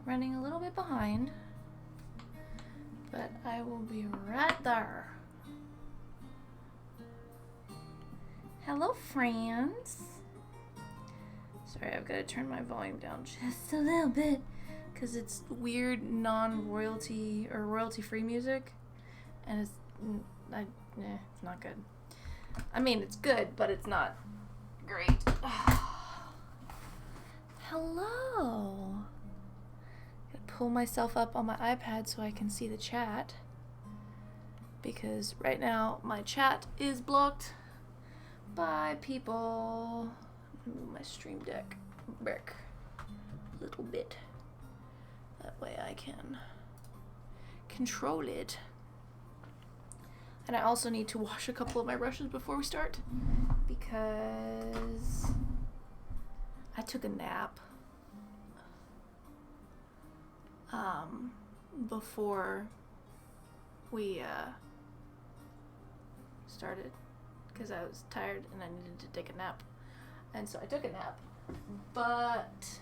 running a little bit behind, but I will be right there. Hello, friends. Sorry, I've got to turn my volume down just a little bit because it's weird non-royalty or royalty-free music, and it's not good. I mean, it's good, but it's not great. Hello. Gotta pull myself up on my iPad so I can see the chat, because right now my chat is blocked by people. Move my stream deck back a little bit. That way I can control it. And I also need to wash a couple of my brushes before we start, because I took a nap before we started, because I was tired and I needed to take a nap. And so I took a nap, but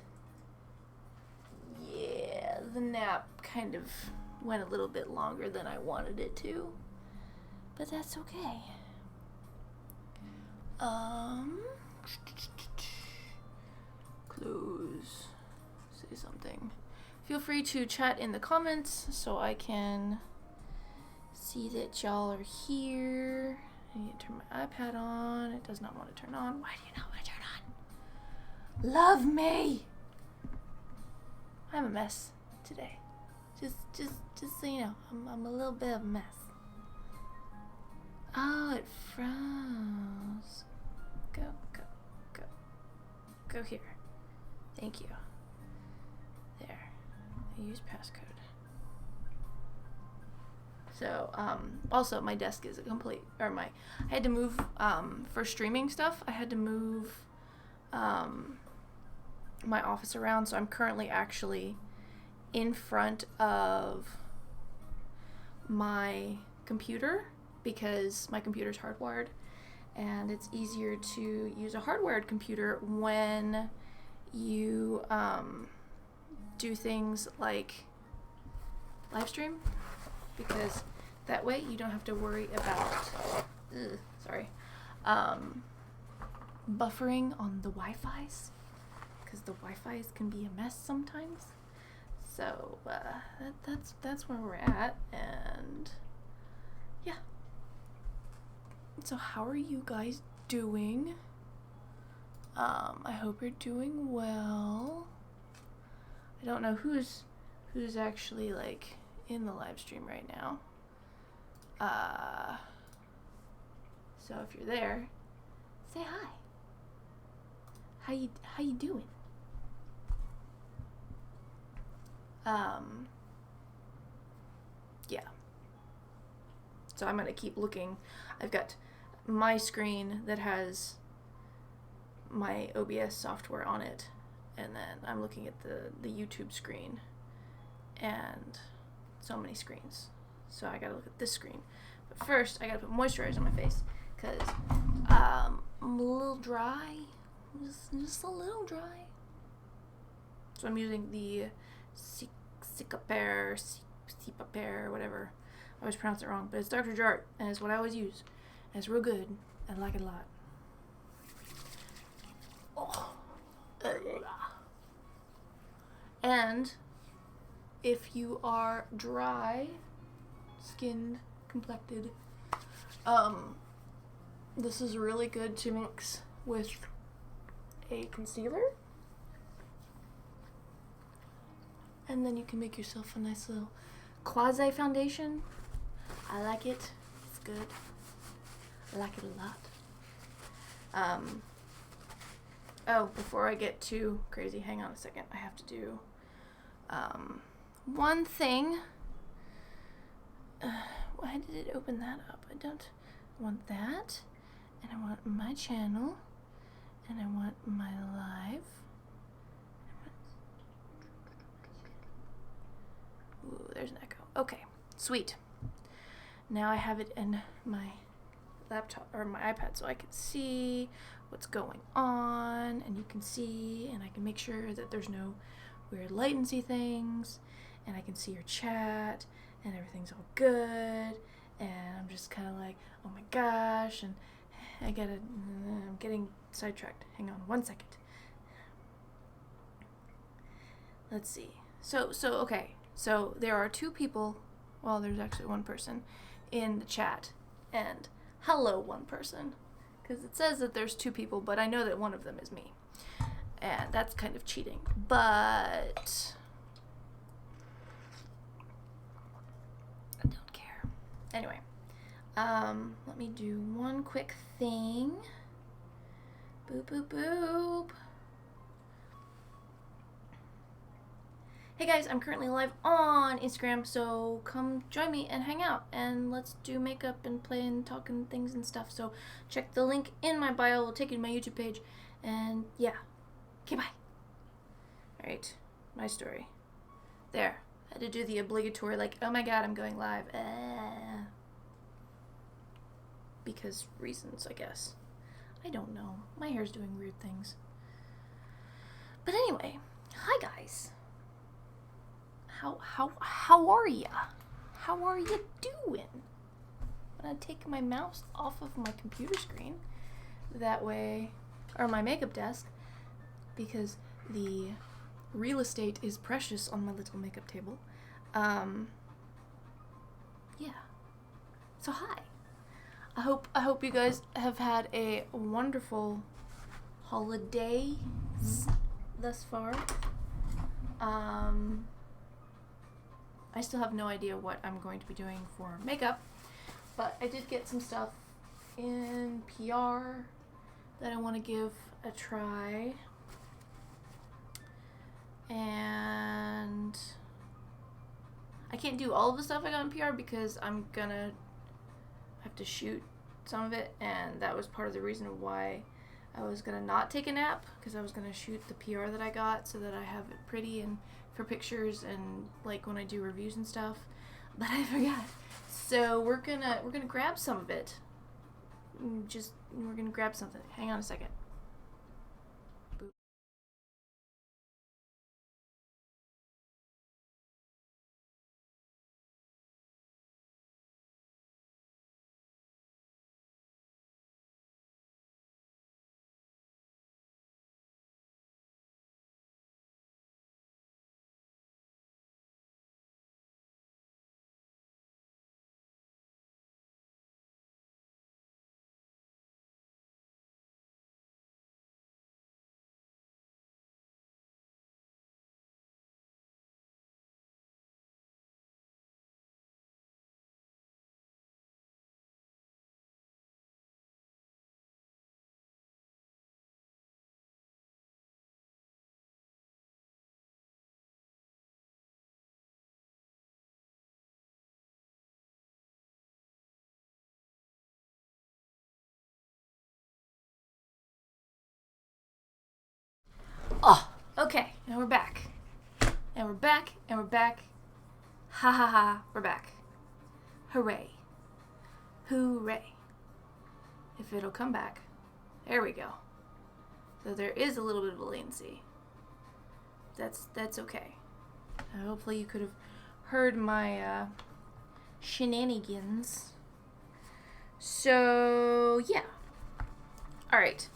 yeah, the nap kind of went a little bit longer than I wanted it to, but that's okay. Close. Say something. Feel free to chat in the comments so I can see that y'all are here. I need to turn my iPad on. It does not want to turn on. Why do you not want to turn on? Love me! I'm a mess today. Just so you know, I'm a little bit of a mess. Oh, it froze. Go here. Thank you. There. I use passcode. So, also my desk is I had to move, for streaming stuff, I had to move, my office around, so I'm currently actually in front of my computer, because my computer's hardwired, and it's easier to use a hardwired computer when you, do things like live stream, because that way you don't have to worry about buffering on the Wi-Fi's, because the Wi-Fi's can be a mess sometimes. So that's where we're at, and yeah. So how are you guys doing? I hope you're doing well. I don't know who's actually like in the live stream right now. So if you're there, say hi. How you doing? Yeah. So I'm gonna keep looking. I've got my screen that has my OBS software on it, and then I'm looking at the YouTube screen, and so many screens. So I gotta look at this screen. But first, I gotta put moisturizer on my face, because I'm a little dry. Just a little dry. So I'm using the CCGRWM, whatever. I always pronounce it wrong, but it's Dr. Jart, and it's what I always use. And it's real good. I like it a lot. Oh. And if you are dry skinned, complected, this is really good to mix with a concealer, and then you can make yourself a nice little quasi foundation. I like it. It's good. I like it a lot. Oh, before I get too crazy, hang on a second. I have to do one thing. Why did it open that up? I don't want that. And I want my channel. And I want my live. Ooh, there's an echo. Okay, sweet. Now I have it in my laptop or my iPad so I can see what's going on, and you can see, and I can make sure that there's no weird latency things, and I can see your chat, and everything's all good, and I'm just kind of like, oh my gosh, and I'm getting sidetracked. Hang on one second. Let's see. Okay. So there are two people, well, there's actually one person in the chat, and hello, one person, because it says that there's two people, but I know that one of them is me, and that's kind of cheating, but I don't care. Anyway, let me do one quick thing. Boop, boop, boop. Hey guys, I'm currently live on Instagram, so come join me and hang out, and let's do makeup and play and talk and things and stuff. So check the link in my bio, it'll take you to my YouTube page, and yeah. Okay, bye. Alright, my story. There. I had to do the obligatory, like, oh my god, I'm going live. Because reasons, I guess. I don't know. My hair's doing weird things. But anyway, hi guys. How are ya? How are you doing? I'm gonna take my mouse off of my computer screen, that way, or my makeup desk, because the real estate is precious on my little makeup table. Yeah. So hi. I hope you guys have had a wonderful holidays thus far. I still have no idea what I'm going to be doing for makeup, but I did get some stuff in PR that I want to give a try, and I can't do all of the stuff I got in PR because I'm gonna have to shoot some of it, and that was part of the reason why I was gonna not take a nap, because I was gonna shoot the PR that I got so that I have it pretty and for pictures and like when I do reviews and stuff, but I forgot. So we're gonna grab some of it. We're gonna grab something. Hang on a second. Boop. Oh, okay, and we're back. And we're back, and we're back. Ha ha ha, we're back. Hooray. Hooray. If it'll come back. There we go. So there is a little bit of a latency. That's okay. Hopefully you could have heard my shenanigans. So, yeah. Alright.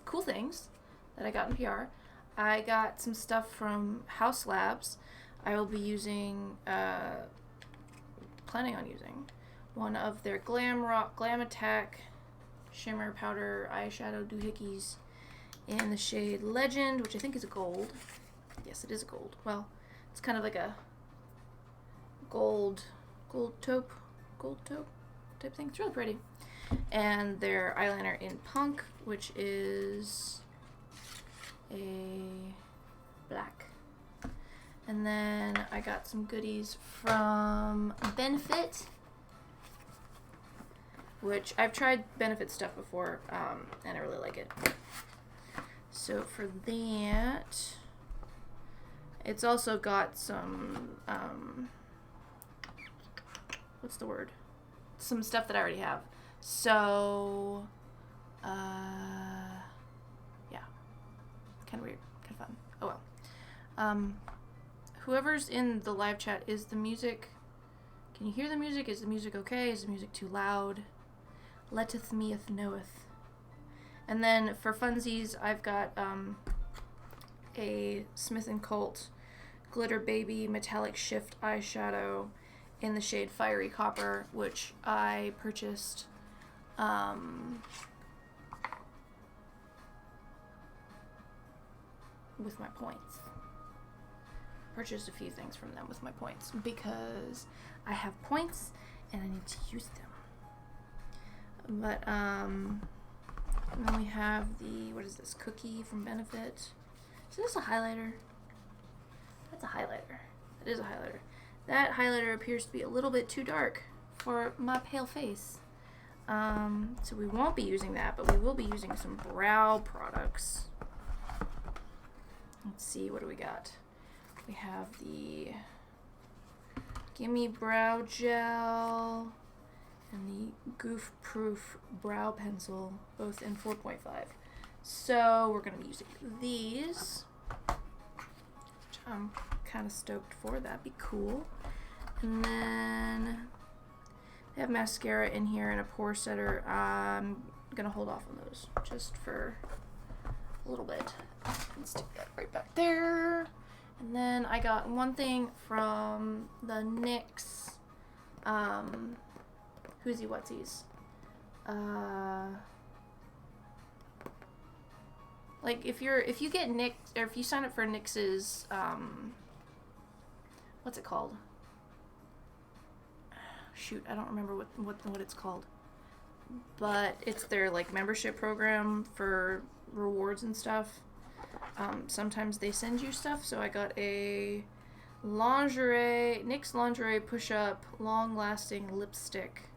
Cool things that I got in PR. I got some stuff from House Labs. I will be planning on using one of their Glam Attack shimmer powder eyeshadow doohickeys in the shade Legend, which I think is a gold. Yes, it is a gold. Well, it's kind of like a gold taupe type thing. It's really pretty. And their eyeliner in Punk, which is a black. And then I got some goodies from Benefit, which I've tried Benefit stuff before, and I really like it. So for that, it's also got some, what's the word? Some stuff that I already have. So, yeah, kind of weird. Oh well. Whoever's in the live chat, is the music... Can you hear the music? Is the music okay? Is the music too loud? Letteth meeth knoweth. And then for funsies, I've got a Smith & Colt Glitter Baby Metallic Shift eyeshadow in the shade Fiery Copper, which I purchased with my points. Purchased a few things from them with my points because I have points and I need to use them. But and then we have the, what is this, cookie from Benefit. Is this a highlighter? That's a highlighter. That is a highlighter. That highlighter appears to be a little bit too dark for my pale face. So we won't be using that, but we will be using some brow products. Let's see, what do we got? We have the Gimme Brow Gel and the Goof Proof Brow Pencil, both in 4.5. So we're going to be using these, which I'm kind of stoked for. That'd be cool. And then they have mascara in here and a pore setter. I'm going to hold off on those just for a little bit. Let's stick that right back there. And then I got one thing from the NYX Whoosy Whatsies. Like if you get NYX, or if you sign up for NYX's what's it called? Shoot, I don't remember what it's called. But it's their like membership program for rewards and stuff. Sometimes they send you stuff, so I got a NYX lingerie push-up long-lasting lipstick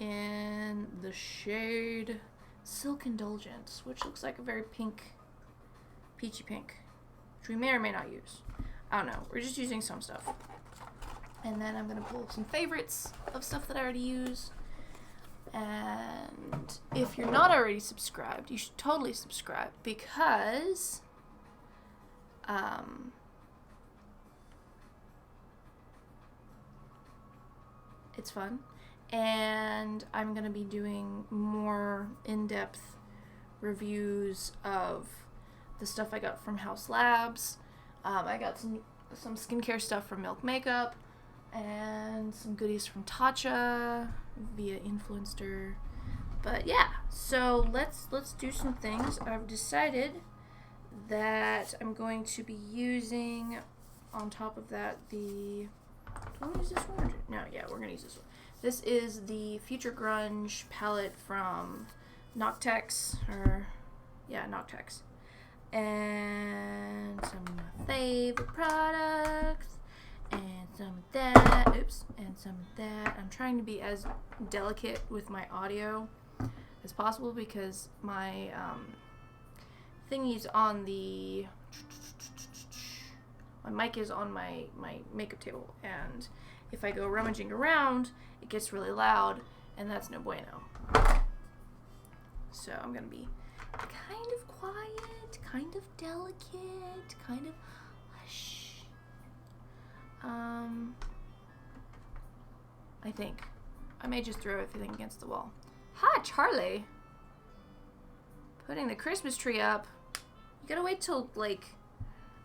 in the shade Silk Indulgence, which looks like a very pink, peachy pink, which we may or may not use. I don't know. We're just using some stuff. And then I'm going to pull some favorites of stuff that I already use. And if you're not already subscribed, you should totally subscribe because it's fun. And I'm going to be doing more in-depth reviews of the stuff I got from House Labs. I got some skincare stuff from Milk Makeup and some goodies from Tatcha via Influencer. But yeah, so let's do some things. I've decided that I'm going to be using on top of that the... Do I want to use this one? No, yeah, we're going to use this one. This is the Future Grunge palette from Noctex, Noctex. And some favorite products, and some of that, and some of that. I'm trying to be as delicate with my audio as possible because my thingy's on the... My mic is on my makeup table, and if I go rummaging around, it gets really loud, and that's no bueno. So I'm gonna be kind of quiet, kind of delicate, kind of hush. I think. I may just throw everything against the wall. Hi, Charlie! Putting the Christmas tree up. You gotta wait till, like,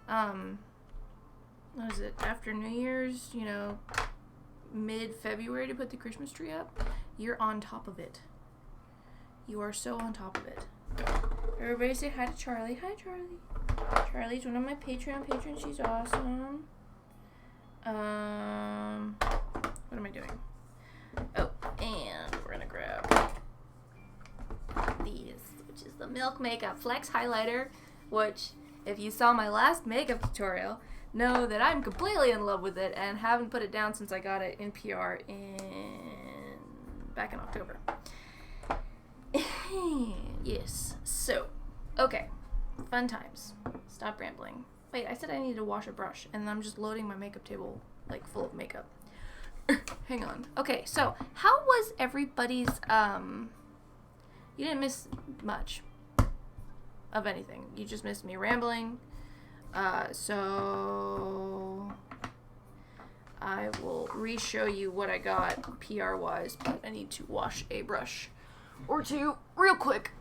what is it, after New Year's, you know, mid-February to put the Christmas tree up. You're on top of it. You are so on top of it. Everybody say hi to Charlie. Hi, Charlie. Charlie's one of my Patreon patrons. She's awesome. What am I doing? Oh, and we're gonna grab these, which is the Milk Makeup Flex Highlighter, which, if you saw my last makeup tutorial, know that I'm completely in love with it and haven't put it down since I got it in PR back in October. Yes. So, okay. Fun times. Stop rambling. Wait, I said I needed to wash a brush, and I'm just loading my makeup table, like, full of makeup. Hang on. Okay, so, how was everybody's, you didn't miss much of anything. You just missed me rambling. So I will re-show you what I got PR-wise, but I need to wash a brush or two real quick.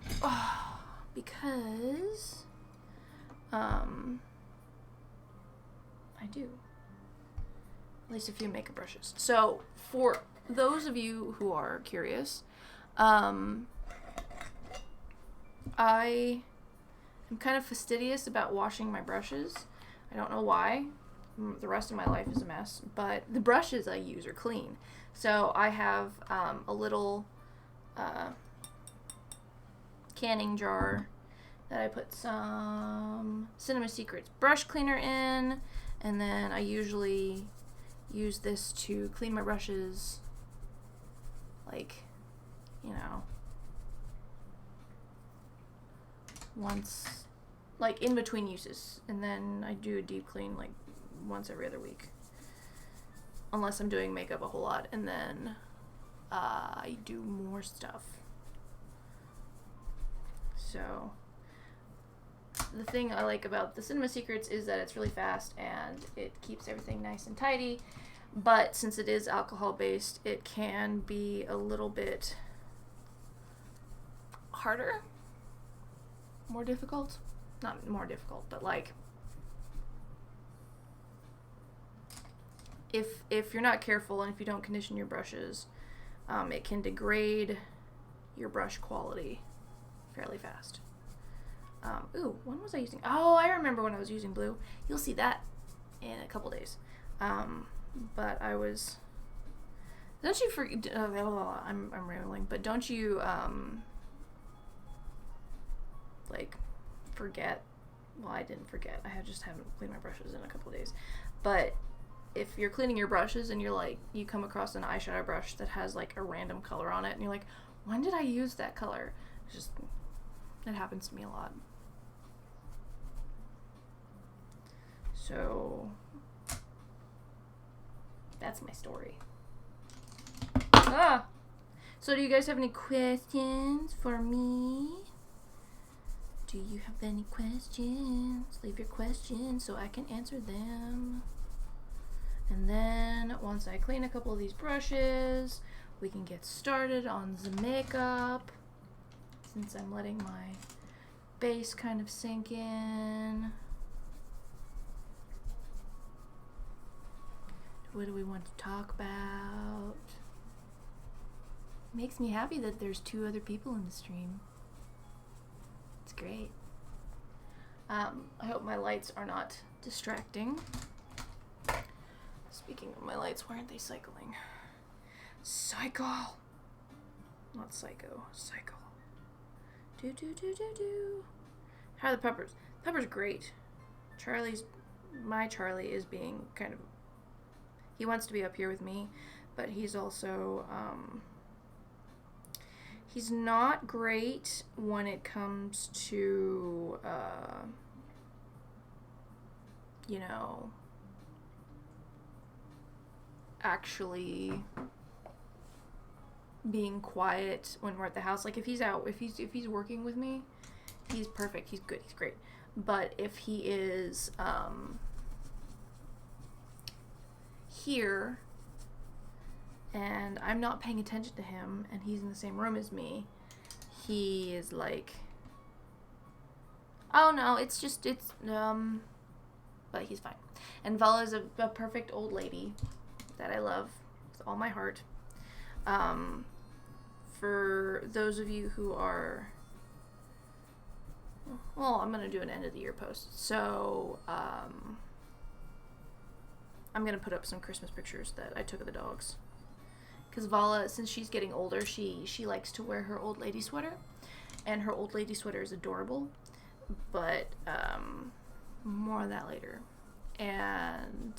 Because I do. At least a few makeup brushes. So for those of you who are curious, I am kind of fastidious about washing my brushes. I don't know why. The rest of my life is a mess, but the brushes I use are clean. So I have a little canning jar that I put some Cinema Secrets brush cleaner in, and then I usually use this to clean my brushes, like, you know, once, like in between uses, and then I do a deep clean like once every other week, unless I'm doing makeup a whole lot, and then I do more stuff. So the thing I like about the Cinema Secrets is that it's really fast and it keeps everything nice and tidy, but since it is alcohol based, it can be a little bit harder, more difficult, not more difficult, but like if you're not careful and if you don't condition your brushes, it can degrade your brush quality fairly fast. Ooh, when was I using? Oh, I remember when I was using blue. You'll see that in a couple days. But I was. Don't you forget? I'm rambling, but don't you like forget? Well, I didn't forget. I just haven't cleaned my brushes in a couple days. But if you're cleaning your brushes and you're like, you come across an eyeshadow brush that has like a random color on it, and you're like, when did I use that color? It's just, it happens to me a lot. So that's my story. So do you guys have any questions for me? Do you have any questions? Leave your questions so I can answer them. And then once I clean a couple of these brushes, we can get started on the makeup, since I'm letting my base kind of sink in. What do we want to talk about? Makes me happy that there's 2 other people in the stream. It's great. I hope my lights are not distracting. Speaking of my lights, why aren't they cycling? Cycle! Not psycho, cycle. Do do do do do. How are the peppers? Pepper's great. My Charlie is being kind of, he wants to be up here with me, but he's also, he's not great when it comes to, you know, actually being quiet when we're at the house. Like if he's out, if he's working with me, he's perfect, he's good, he's great. But if he is here and I'm not paying attention to him and he's in the same room as me, he is like, oh no, it's but he's fine. And Vala's a perfect old lady that I love with all my heart. For those of you who are, well, I'm gonna do an end of the year post, so I'm gonna put up some Christmas pictures that I took of the dogs, because Vala, since she's getting older, she likes to wear her old lady sweater, and her old lady sweater is adorable, but more on that later. And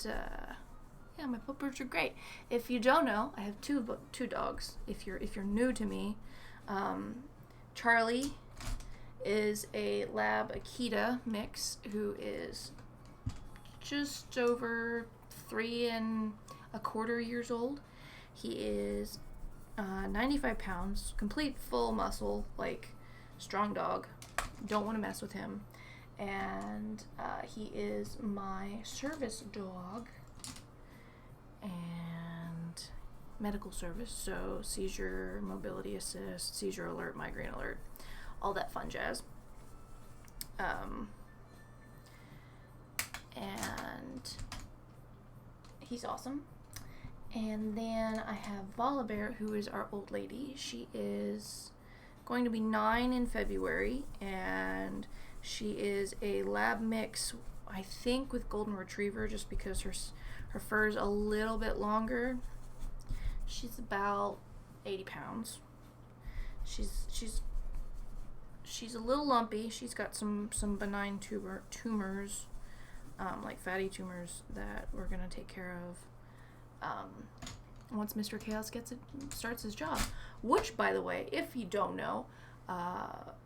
yeah, my puppers are great. If you don't know, I have two dogs. If you're new to me, Charlie is a Lab Akita mix who is just over 3¼ years old. He is 95 pounds, complete full muscle, like strong dog. Don't want to mess with him. and he is my service dog and medical service, so seizure, mobility assist, seizure alert, migraine alert, all that fun jazz. And he's awesome. And then I have Vala Bear, who is our old lady. She is going to be 9 in February, and she is a lab mix, I think, with Golden Retriever, just because her fur is a little bit longer. She's about 80 pounds. She's a little lumpy. She's got some benign tumors, like fatty tumors, that we're gonna take care of once Mr. Chaos starts his job. Which, by the way, if you don't know, part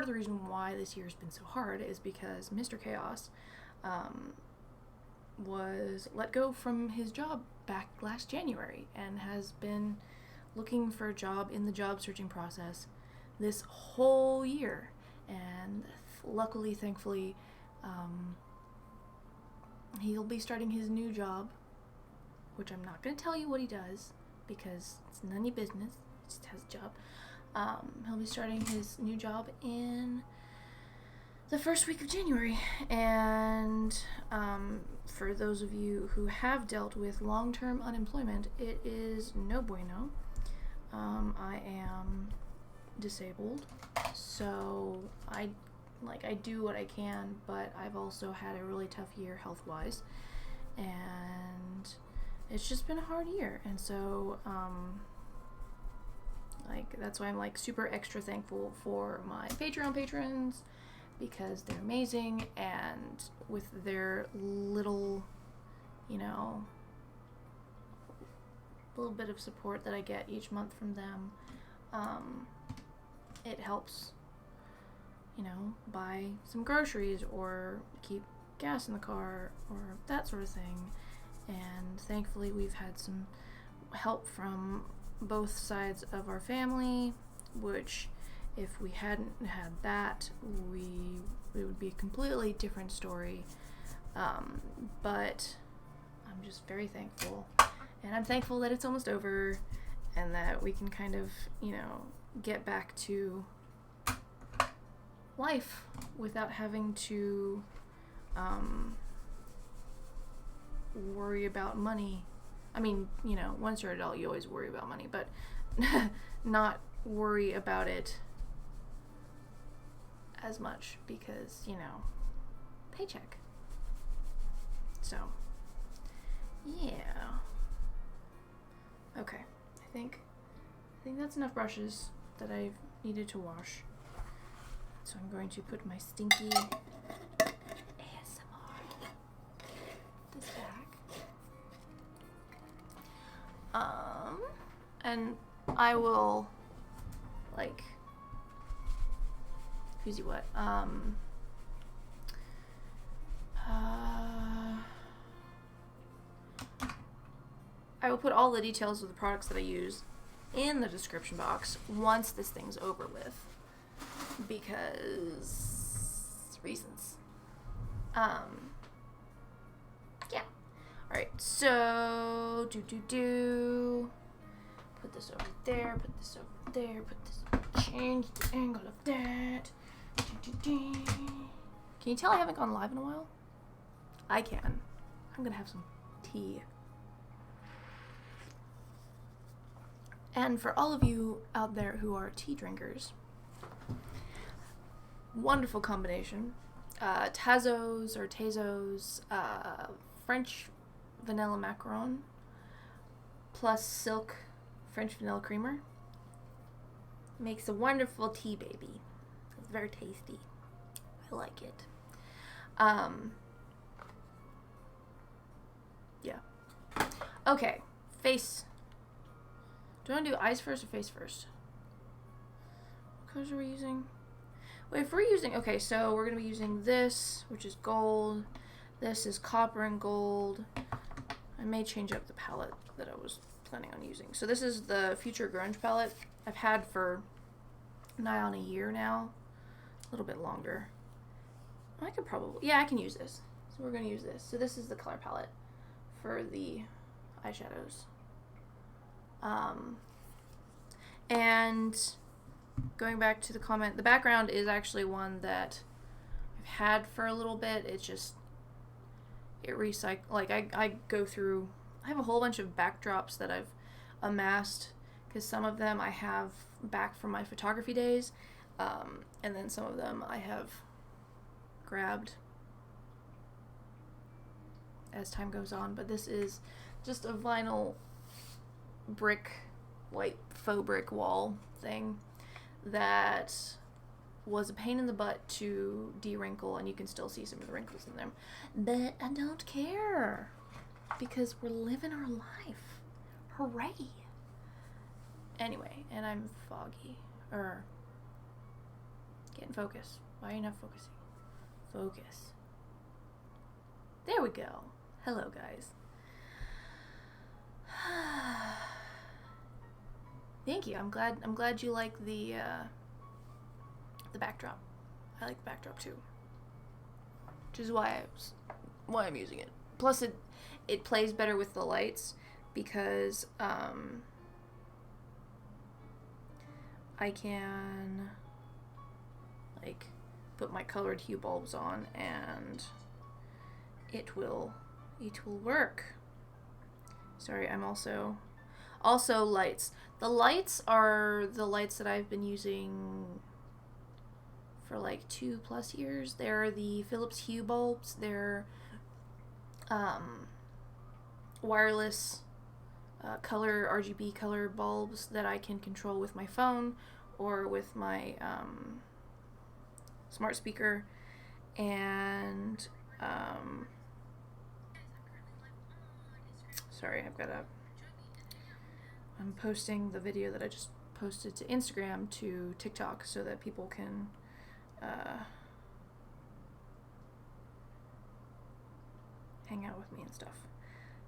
of the reason why this year has been so hard is because Mr. Chaos was let go from his job back last January and has been looking for a job in the job searching process this whole year. And luckily, thankfully, he'll be starting his new job, which I'm not going to tell you what he does because it's none of your business. He just has a job. He'll be starting his new job in the first week of January. And for those of you who have dealt with long-term unemployment, it is no bueno. I am disabled, so I do what I can, but I've also had a really tough year health-wise, and it's just been a hard year. And so that's why I'm super extra thankful for my Patreon patrons, because they're amazing, and with their little bit of support that I get each month from them, it helps buy some groceries or keep gas in the car or that sort of thing. And thankfully we've had some help from both sides of our family, which if we hadn't had that, it would be a completely different story. But I'm just very thankful, and I'm thankful that it's almost over and that we can kind of get back to life without having to worry about money. I mean, once you're an adult, you always worry about money, but not worry about it as much because, paycheck. So, yeah. Okay, I think that's enough brushes that I've needed to wash. So I'm going to put my stinky ASMR this back. And I will who's you what? I will put all the details of the products that I use in the description box once this thing's over with, because reasons. Yeah. Alright, so put this over there, put this over there, put this, change the angle of that. Can you tell I haven't gone live in a while? I can. I'm gonna have some tea. And for all of you out there who are tea drinkers, wonderful combination. Tazos, French vanilla macaron plus silk French vanilla creamer makes a wonderful tea baby. It's very tasty. I like it. Yeah. Okay, face. Do I want to do eyes first or face first? What colors are we using? Wait, if we're using... Okay, so we're going to be using this, which is gold. This is copper and gold. I may change up the palette that I was planning on using. So this is the Future Grunge palette I've had for nigh on a year now. A little bit longer. I could probably, yeah, I can use this. So we're going to use this. So this is the color palette for the eyeshadows. And going back to the comment, the background is actually one that I've had for a little bit. It's just, it recycle, like I go through, I have a whole bunch of backdrops that I've amassed, because some of them I have back from my photography days, and then some of them I have grabbed as time goes on. But this is just a vinyl brick, white faux brick wall thing that was a pain in the butt to de-wrinkle, and you can still see some of the wrinkles in them. But I don't care, because we're living our life. Hooray! Anyway, and I'm foggy. Getting focused. Why are you not focusing? Focus. There we go. Hello, guys. Thank you. I'm glad you like the backdrop. I like the backdrop too, which is why I'm using it. Plus, it plays better with the lights, because I can like put my colored hue bulbs on, and it will work. Sorry, I'm also lights. The lights are the lights that I've been using for like 2+ years. They're the Philips Hue bulbs. They're wireless color, RGB color bulbs that I can control with my phone or with my smart speaker. And sorry, I'm posting the video that I just posted to Instagram to TikTok so that people can hang out with me and stuff,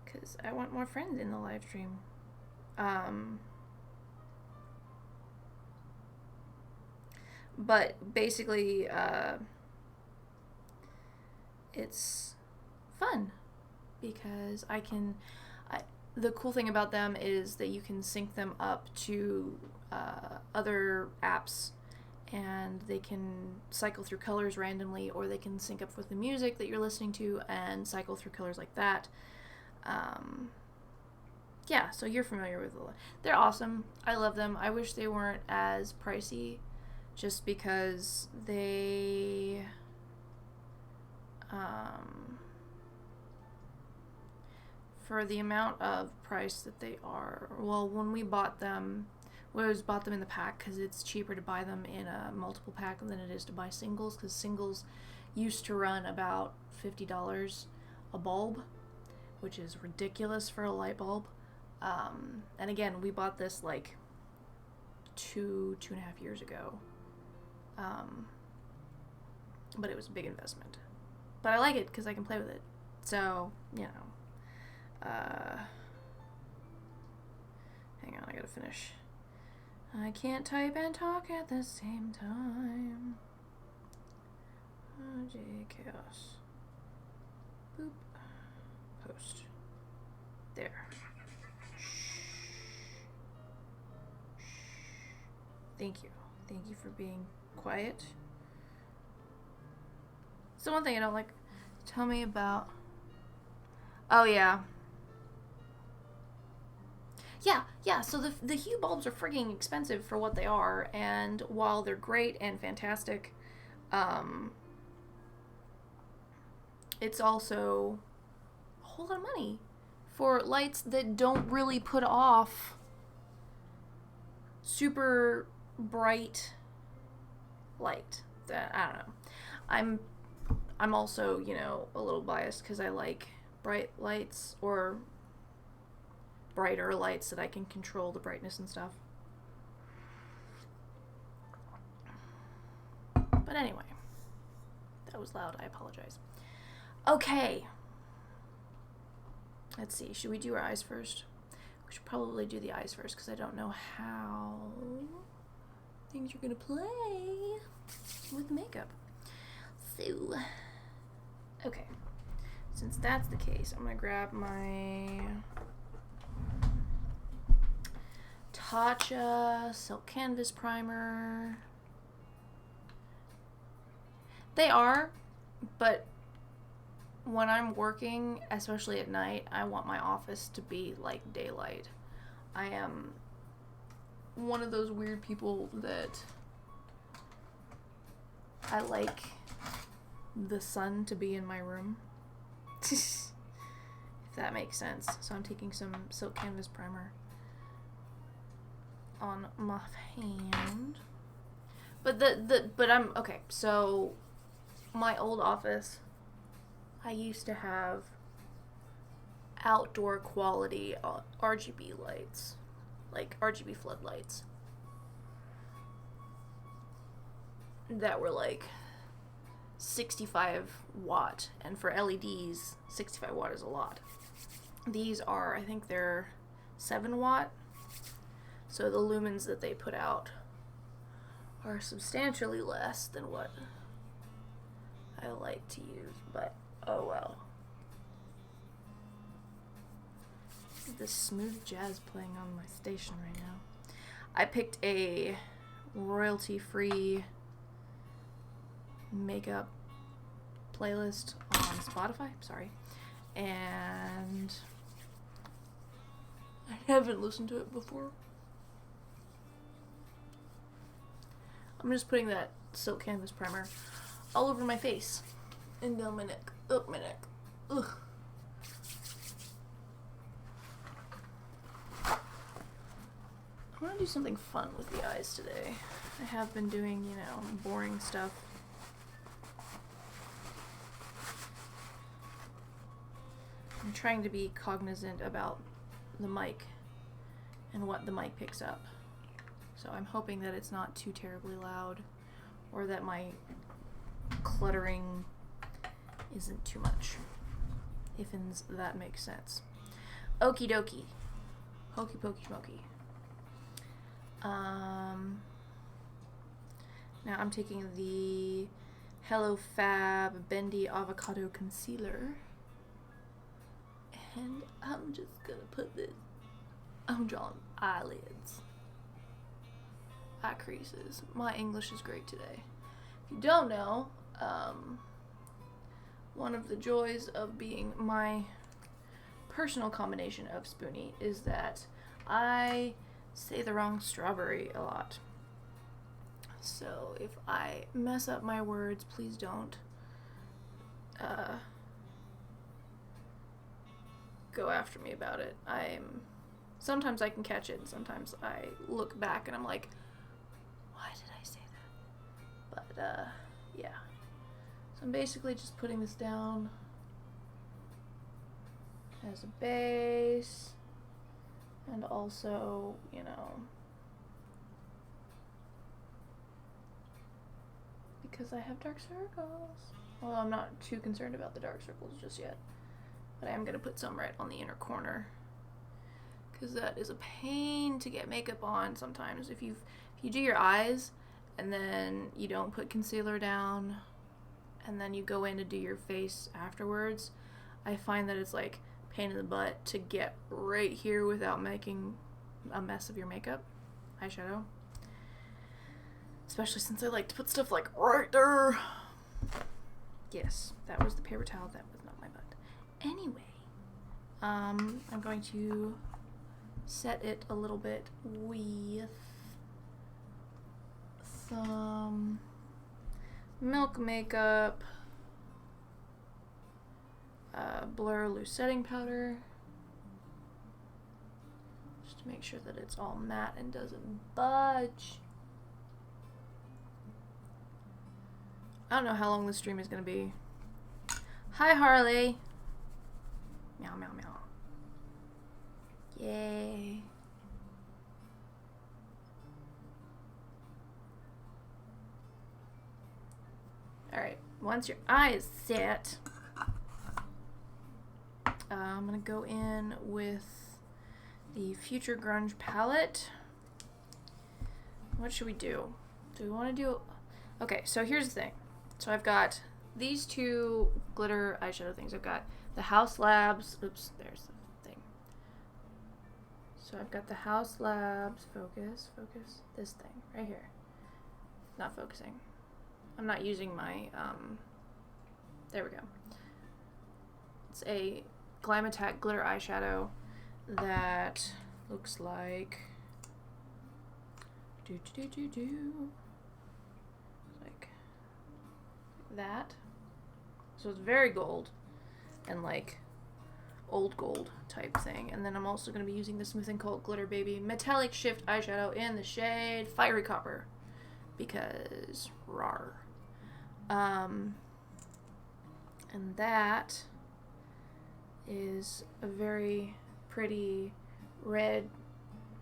because I want more friends in the live stream. But basically, it's fun because the cool thing about them is that you can sync them up to other apps, and they can cycle through colors randomly, or they can sync up with the music that you're listening to and cycle through colors like that. Yeah, so you're familiar with them. They're awesome. I love them. I wish they weren't as pricey, just because they for the amount of price that they are, well, when we bought them, we always bought them in the pack because it's cheaper to buy them in a multiple pack than it is to buy singles, because singles used to run about $50 a bulb, which is ridiculous for a light bulb. And again, we bought this like 2.5 years ago. But it was a big investment. But I like it because I can play with it. So, you know. Hang on, I gotta finish. I can't type and talk at the same time. jaeCHAOS. Boop. Post. There. Thank you. Thank you for being quiet. So one thing I don't like. Tell me about. Oh yeah. Yeah. So the hue bulbs are frigging expensive for what they are, and while they're great and fantastic, it's also a whole lot of money for lights that don't really put off super bright light. That I don't know. I'm also, you know, a little biased because I like bright lights, or brighter lights that I can control the brightness and stuff. But anyway, that was loud. I apologize. Okay. Let's see. Should we do our eyes first? We should probably do the eyes first because I don't know how things are going to play with makeup. So, okay. Since that's the case, I'm gonna grab my Tatcha Silk Canvas Primer. They are, but when I'm working, especially at night, I want my office to be like daylight. I am one of those weird people that I like the sun to be in my room. If that makes sense. So I'm taking some Silk Canvas Primer on my hand. But I'm okay, so my old office, I used to have outdoor quality RGB lights, like RGB floodlights that were like 65 watt, and for LEDs 65 watt is a lot. These are, I think they're 7 watt, so the lumens that they put out are substantially less than what I like to use, but oh well. This smooth jazz playing on my station right now. I picked a royalty-free makeup playlist on Spotify, sorry, and I haven't listened to it before. I'm just putting that Silk Canvas Primer all over my face and down my neck, up my neck. Ugh. I want to do something fun with the eyes today. I have been doing, you know, boring stuff. I'm trying to be cognizant about the mic and what the mic picks up. So I'm hoping that it's not too terribly loud, or that my cluttering isn't too much, if that makes sense. Okie dokie. Hokey pokey smoky. Now I'm taking the Hello Fab Bendy Avocado Concealer, and I'm just gonna put this, I'm drawing eyelids, eye creases. My English is great today. If you don't know, one of the joys of being my personal combination of Spoonie is that I say the wrong strawberry a lot. So if I mess up my words, please don't go after me about it. Sometimes I can catch it, and sometimes I look back and I'm like, why did I say that? But yeah. So I'm basically just putting this down as a base, and also, you know, because I have dark circles. Well, I'm not too concerned about the dark circles just yet, but I am going to put some right on the inner corner, because that is a pain to get makeup on sometimes. If you do your eyes and then you don't put concealer down and then you go in to do your face afterwards, I find that it's like pain in the butt to get right here without making a mess of your makeup, eyeshadow. Especially since I like to put stuff like right there. Yes, that was the paper towel, that was not my butt. Anyway, I'm going to set it a little bit with some Milk Makeup Blur Loose Setting Powder, just to make sure that it's all matte and doesn't budge. I don't know how long this stream is going to be. Hi, Harley. Meow, meow, meow. Yay. Alright, once your eye is set, I'm going to go in with the Future Grunge palette. What should we do? Do we want to do... Okay, so here's the thing. So I've got these two glitter eyeshadow things. I've got the House Labs. Oops, there's the thing. So I've got the House Labs. Focus. This thing right here. Not focusing. I'm not using my, there we go. It's a Glam Attack glitter eyeshadow that looks like, like that. So it's very gold and like old gold type thing. And then I'm also going to be using the Smith & Co. Glitter Baby Metallic Shift eyeshadow in the shade Fiery Copper because rar. And that is a very pretty red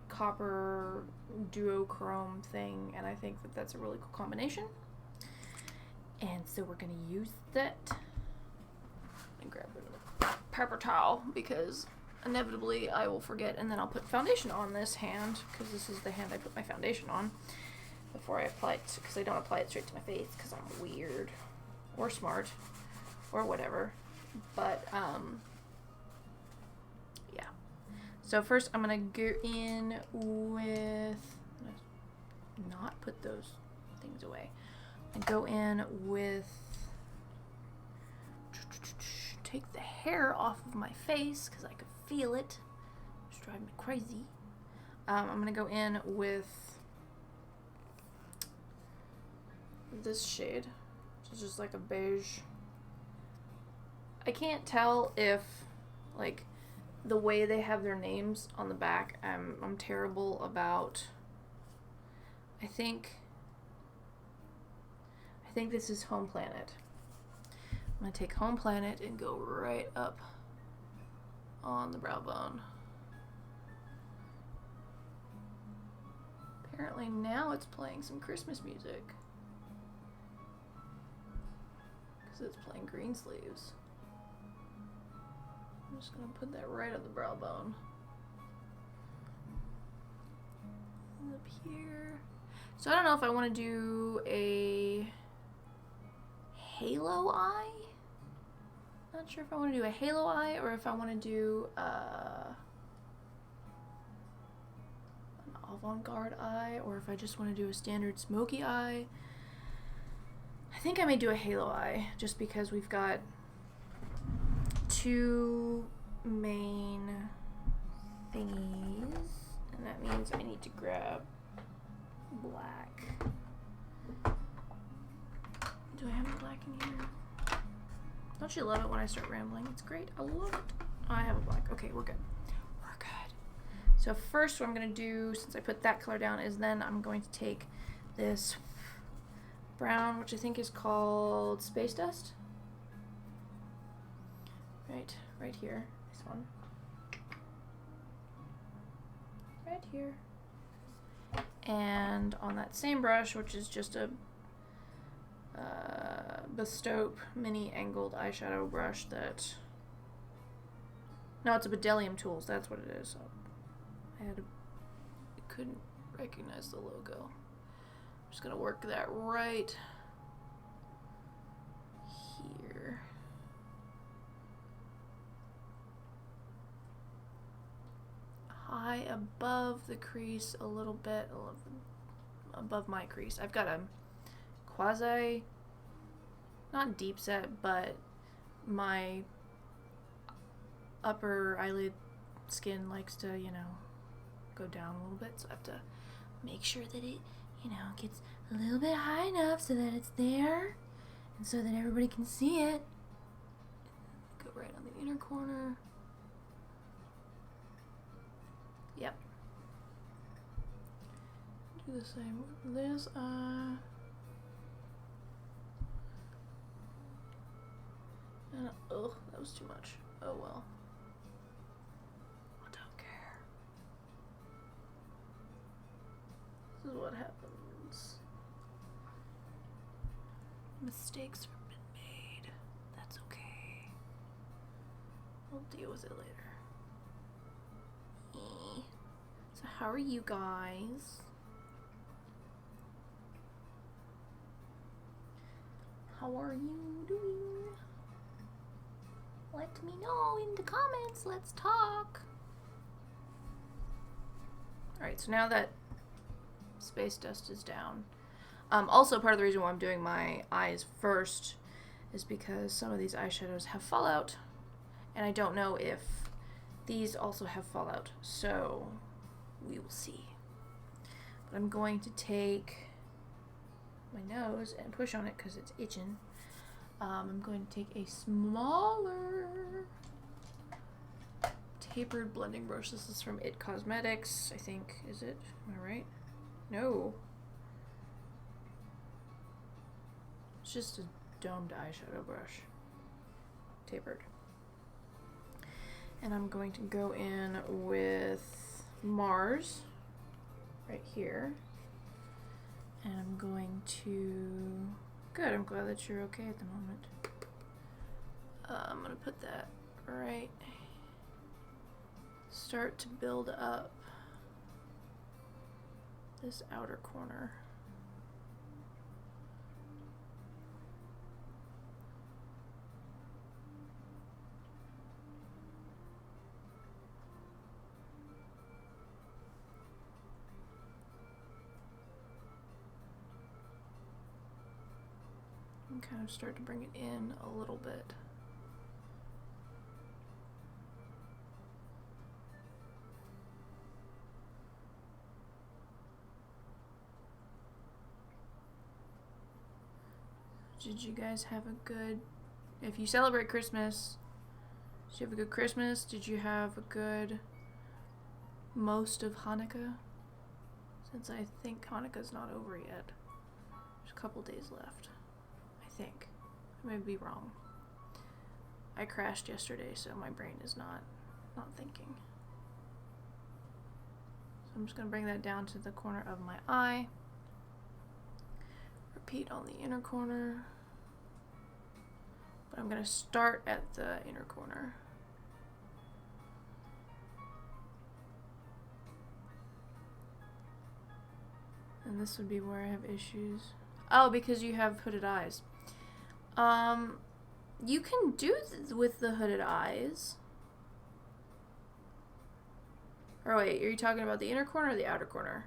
copper duochrome thing, and I think that that's a really cool combination. And so we're gonna use that. And grab a paper towel because inevitably I will forget, and then I'll put foundation on this hand because this is the hand I put my foundation on before I apply it, because I don't apply it straight to my face because I'm weird or smart or whatever. But yeah. So first I'm gonna go in with, not put those things away, and go in with, take the hair off of my face because I could feel it. It's driving me crazy. I'm gonna go in with this shade, which is just like a beige. I can't tell if, like, the way they have their names on the back, I'm terrible about. I think this is Home Planet. I'm gonna take Home Planet and go right up on the brow bone. Apparently now it's playing some Christmas music because it's playing Greensleeves. I'm just gonna put that right on the brow bone. And up here. So I don't know if I want to do a halo eye. Not sure if I want to do a halo eye or if I want to do an avant-garde eye, or if I just want to do a standard smoky eye. I think I may do a halo eye just because we've got two main thingies, and that means I need to grab black. Do I have a black in here? Don't you love it when I start rambling? It's great. I love it. Oh, I have a black. Okay, we're good. We're good. So first what I'm going to do, since I put that color down, is then I'm going to take this brown, which I think is called Space Dust. Right here. This one. Right here. And on that same brush, which is just a Bestope mini angled eyeshadow brush that, no, it's a Bedelium Tools, that's what it is. I couldn't recognize the logo. I'm just gonna work that right here. High above the crease a little bit, above my crease. I've got a quasi, not deep set, but my upper eyelid skin likes to, you know, go down a little bit, so I have to make sure that it, you know, gets a little bit high enough so that it's there and so that everybody can see it. Go right on the inner corner. Yep. Do the same with this eye. And, oh, that was too much. Oh well. I don't care. This is what happens. Mistakes have been made. That's okay. We'll deal with it later. So how are you guys? How are you doing? Let me know in the comments. Let's talk. Alright, so now that space dust is down. Also, part of the reason why I'm doing my eyes first is because some of these eyeshadows have fallout, and I don't know if these also have fallout, so we will see. But I'm going to take my nose and push on it because it's itching. I'm going to take a smaller tapered blending brush. This is from It Cosmetics, I think. Is it? Am I right? No. It's just a domed eyeshadow brush. Tapered. And I'm going to go in with Mars right here. And I'm going to... Good, I'm glad that you're okay at the moment. I'm going to put that right... Start to build up this outer corner. And kind of start to bring it in a little bit. Did you guys have a good, if you celebrate Christmas, did you have a good Christmas? Did you have a good most of Hanukkah? Since I think Hanukkah's not over yet. There's a couple days left, I think. I may be wrong. I crashed yesterday, so my brain is not thinking. So I'm just going to bring that down to the corner of my eye. Repeat on the inner corner, but I'm going to start at the inner corner. And this would be where I have issues. Oh, because you have hooded eyes. You can do with the hooded eyes. Or wait, are you talking about the inner corner or the outer corner?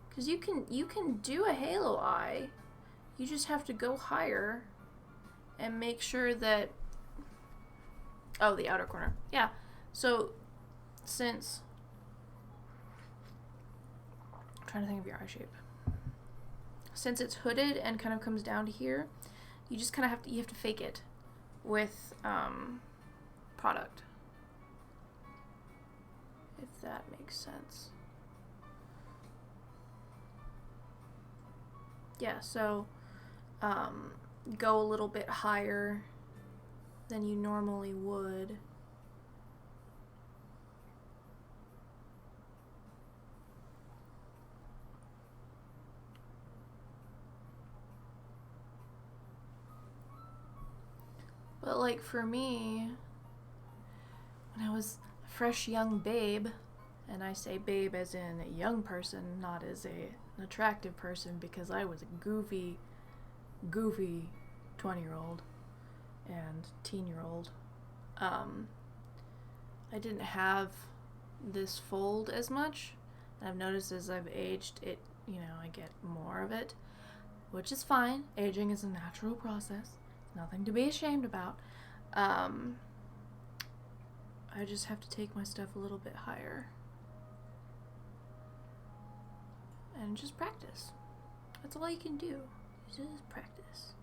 Because you can do a halo eye. You just have to go higher and make sure that... Oh, the outer corner. Yeah. So, since... I'm trying to think of your eye shape. Since it's hooded and kind of comes down to here, you just kind of have to fake it with product. If that makes sense. Yeah, so go a little bit higher than you normally would. But like for me, when I was a fresh young babe, and I say babe as in a young person, not as an attractive person, because I was a goofy 20-year-old and teen-year-old. I didn't have this fold as much. And I've noticed as I've aged, I get more of it, which is fine. Aging is a natural process. Nothing to be ashamed about. I just have to take my stuff a little bit higher. And just practice. That's all you can do. Just practice.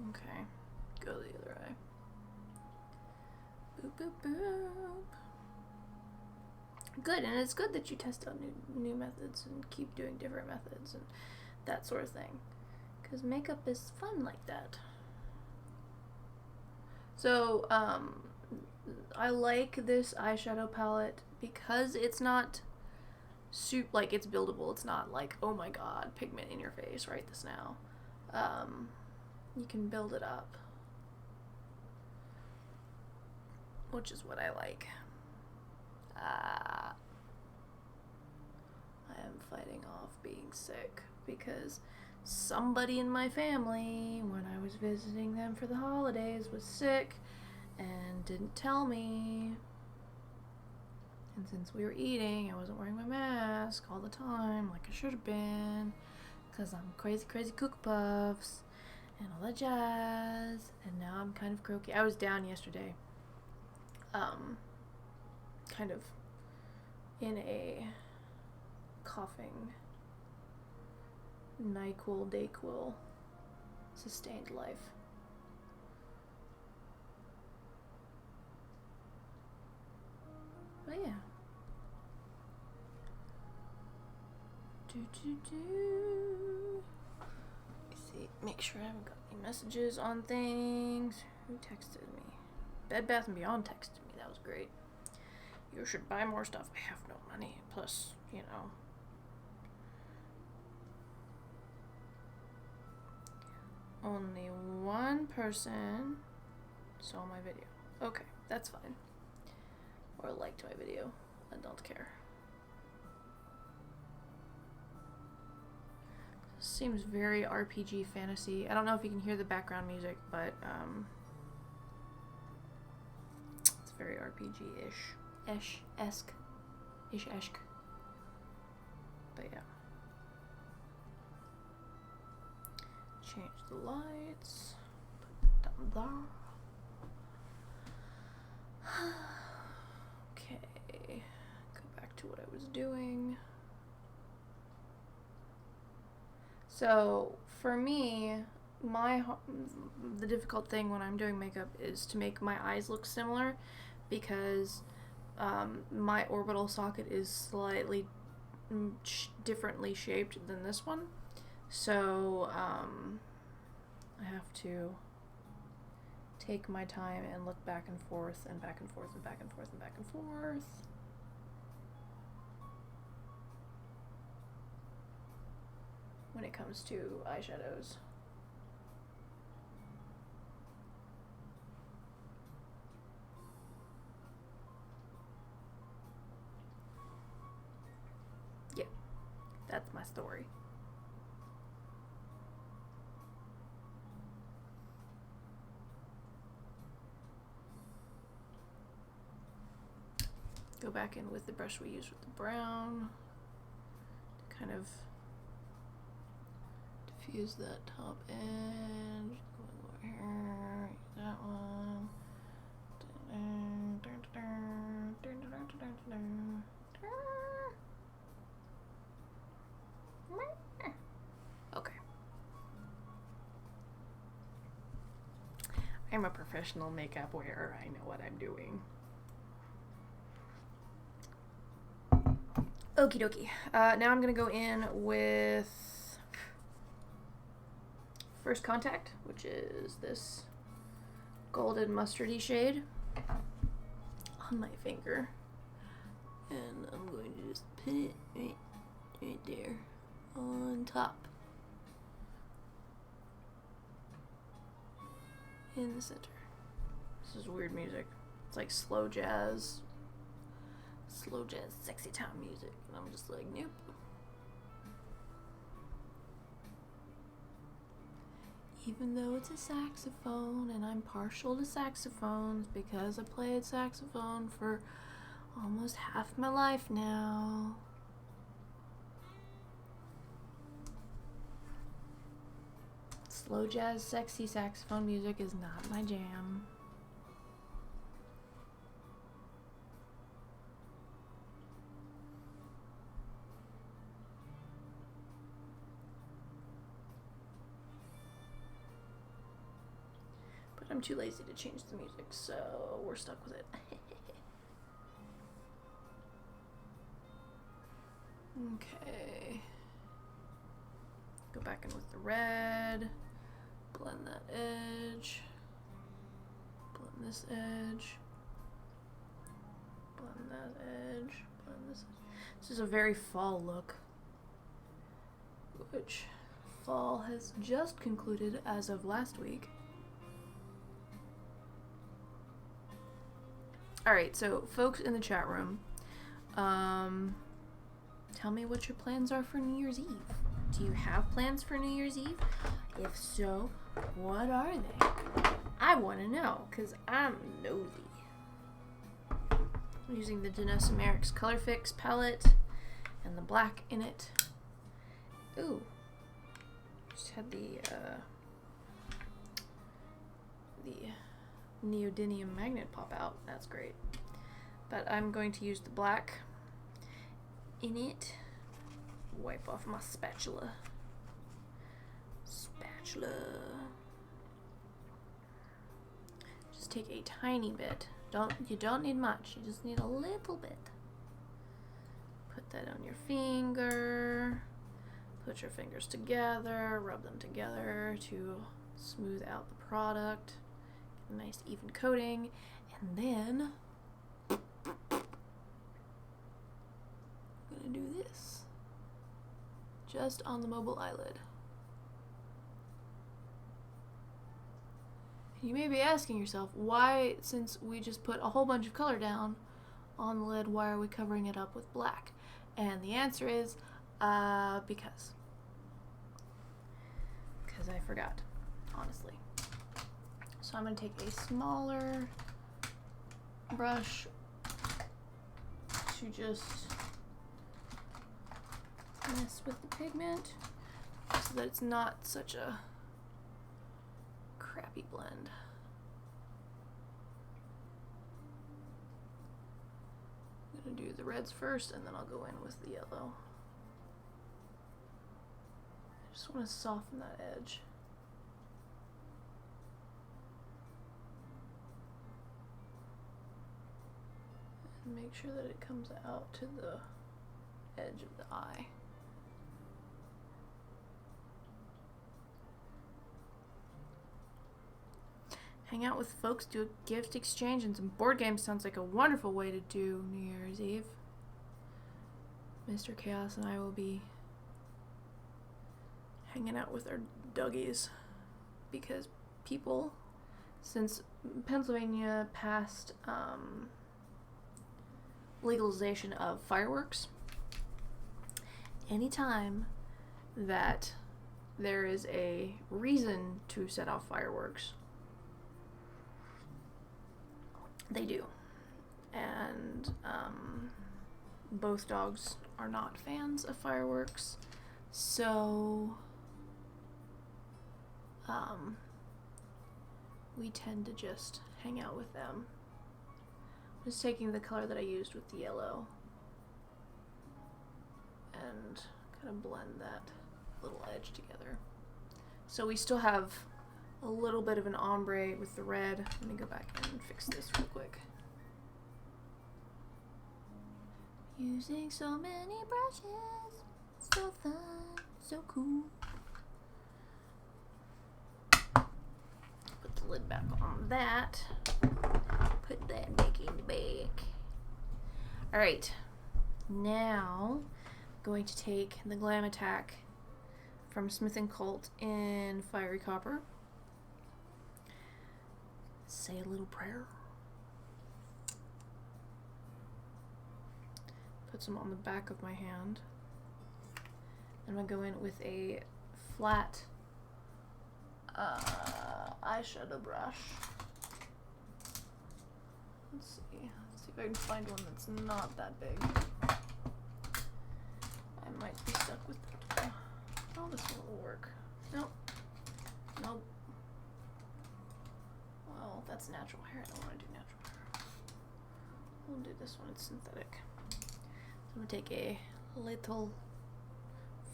Okay. Go the other eye. Boop, boop, boop. Good, and it's good that you test out new methods and keep doing different methods and that sort of thing. Because makeup is fun like that. So, I like this eyeshadow palette because it's not like it's buildable. It's not like, oh my god, pigment in your face, write this now. You can build it up, which is what I like. I am fighting off being sick because somebody in my family, when I was visiting them for the holidays, was sick and didn't tell me. And since we were eating, I wasn't wearing my mask all the time like I should have been, because I'm crazy Cocoa Puffs and all that jazz, and now I'm kind of croaky. I was down yesterday, kind of in a coughing NyQuil, DayQuil sustained life. But yeah. See, make sure I haven't got any messages on things. Who texted me? Bed Bath & Beyond texted me. That was great. You should buy more stuff. I have no money. Plus, you know. Only one person saw my video. Okay, that's fine. Or liked my video. I don't care. Seems very RPG fantasy. I don't know if you can hear the background music, but it's very RPG-ish. Esque. But yeah. Change the lights. Put it down there. Okay. Go back to what I was doing. So, for me, the difficult thing when I'm doing makeup is to make my eyes look similar, because my orbital socket is slightly differently shaped than this one. So, I have to take my time and look back and forth and back and forth and back and forth and back and forth. When it comes to eyeshadows. Yeah, that's my story. Go back in with the brush we used with the brown to kind of diffuse that top edge. Here, that one. Okay. I'm a professional makeup wearer. I know what I'm doing. Okie dokie. Now I'm gonna go in with First Contact, which is this golden mustardy shade on my finger. And I'm going to just put it right there on top. In the center. This is weird music. It's like slow jazz, sexy time music. And I'm just like, nope. Even though it's a saxophone, and I'm partial to saxophones because I played saxophone for almost half my life now. Slow jazz, sexy saxophone music is not my jam. But I'm too lazy to change the music, so we're stuck with it. Okay. Go back in with the red. Blend that edge. Blend this edge. Blend that edge. And this is a very fall look, which fall has just concluded as of last week. Alright, so folks in the chat room, tell me what your plans are for New Year's Eve. Do you have plans for New Year's Eve? If so, what are they? I want to know, because I'm nosy. I'm using the Danessa Merrick's Color Fix palette and the black in it. Ooh. Just had the neodymium magnet pop out. That's great. But I'm going to use the black in it. Wipe off my spatula. Just take a tiny bit. You don't need much. You just need a little bit. Put that on your finger. Put your fingers together. Rub them together to smooth out the product. Get a nice even coating. And then I'm gonna do this just on the mobile eyelid. You may be asking yourself, why, since we just put a whole bunch of color down on the lid, why are we covering it up with black? And the answer is, because I forgot, honestly. So I'm going to take a smaller brush to just mess with the pigment so that it's not such a crappy blend. I'm going to do the reds first and then I'll go in with the yellow. I just want to soften that edge. And make sure that it comes out to the edge of the eye. Hang out with folks, do a gift exchange, and some board games sounds like a wonderful way to do New Year's Eve. Mr. Chaos and I will be hanging out with our doggies because people, since Pennsylvania passed legalization of fireworks, anytime that there is a reason to set off fireworks, they do. And both dogs are not fans of fireworks, so we tend to just hang out with them. I'm just taking the color that I used with the yellow and kind of blend that little edge together. So we still have a little bit of an ombre with the red. Let me go back and fix this real quick. Using so many brushes, so fun, so cool. Put the lid back on that. Put that back in the bag. Alright, now I'm going to take the Glam Attack from Smith & Colt in Fiery Copper. Say a little prayer. Put some on the back of my hand. I'm going to go in with a flat eyeshadow brush. Let's see if I can find one that's not that big. I might be stuck with that. Oh, this one will work. Nope. Nope. Well, that's natural hair. I don't want to do natural hair. We'll do this one. It's synthetic. So I'm going to take a little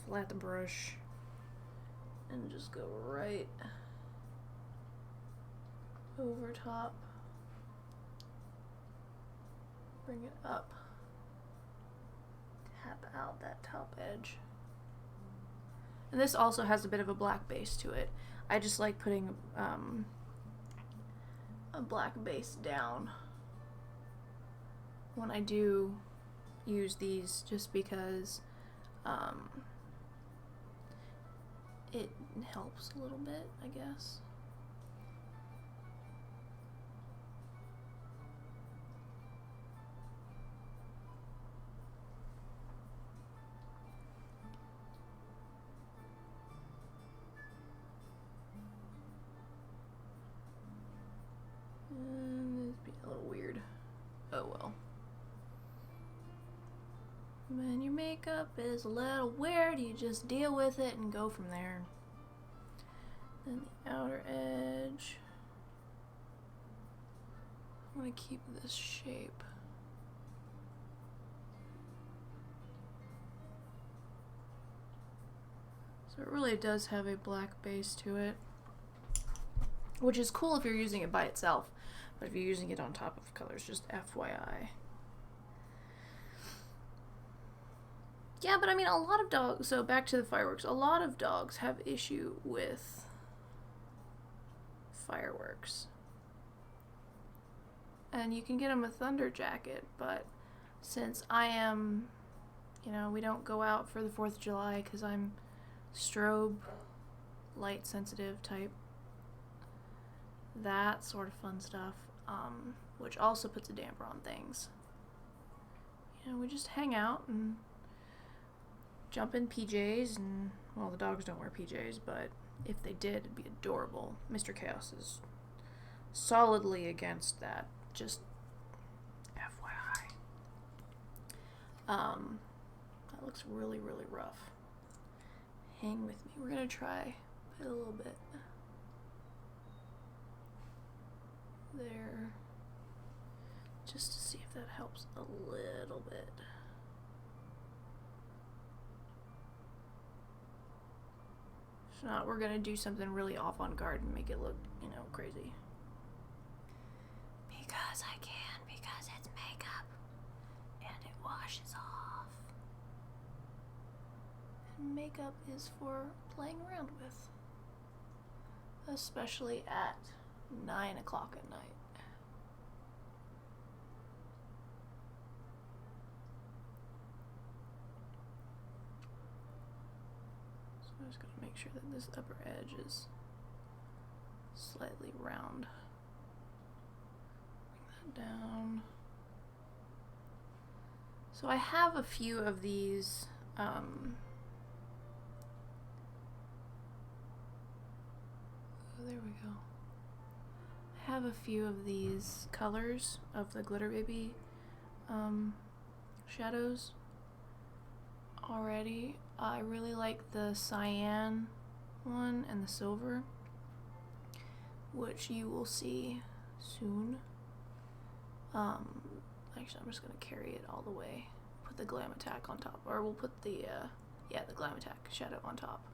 flat brush and just go right over top. Bring it up. Tap out that top edge. And this also has a bit of a black base to it. I just like putting a black base down when I do use these just because it helps a little bit, I guess. It's being a little weird. Oh well. When your makeup is a little weird, you just deal with it and go from there. Then the outer edge. I'm gonna keep this shape. So it really does have a black base to it, which is cool if you're using it by itself, but if you're using it on top of colors, just FYI. Yeah, but I mean, a lot of dogs, so back to the fireworks, a lot of dogs have issue with fireworks. And you can get them a thunder jacket, but since I am, you know, we don't go out for the 4th of July because I'm strobe light sensitive type, that sort of fun stuff, which also puts a damper on things. You know, we just hang out and jump in PJs, and, well, the dogs don't wear PJs, but if they did, it'd be adorable. Mr. Chaos is solidly against that, just FYI. That looks really, really rough. Hang with me. We're gonna try a little bit there, just to see if that helps a little bit. If not, we're gonna do something really avant-garde and make it look, you know, crazy. Because I can, because it's makeup and it washes off. And makeup is for playing around with, especially at 9 o'clock at night. So I'm just going to make sure that this upper edge is slightly round. Bring that down. So I have a few of these oh, there we go. I have a few of these colors of the Glitter Baby shadows already. I really like the cyan one and the silver, which you will see soon. Actually, I'm just gonna carry it all the way. Put the Glam Attack on top, or we'll put the the Glam Attack shadow on top.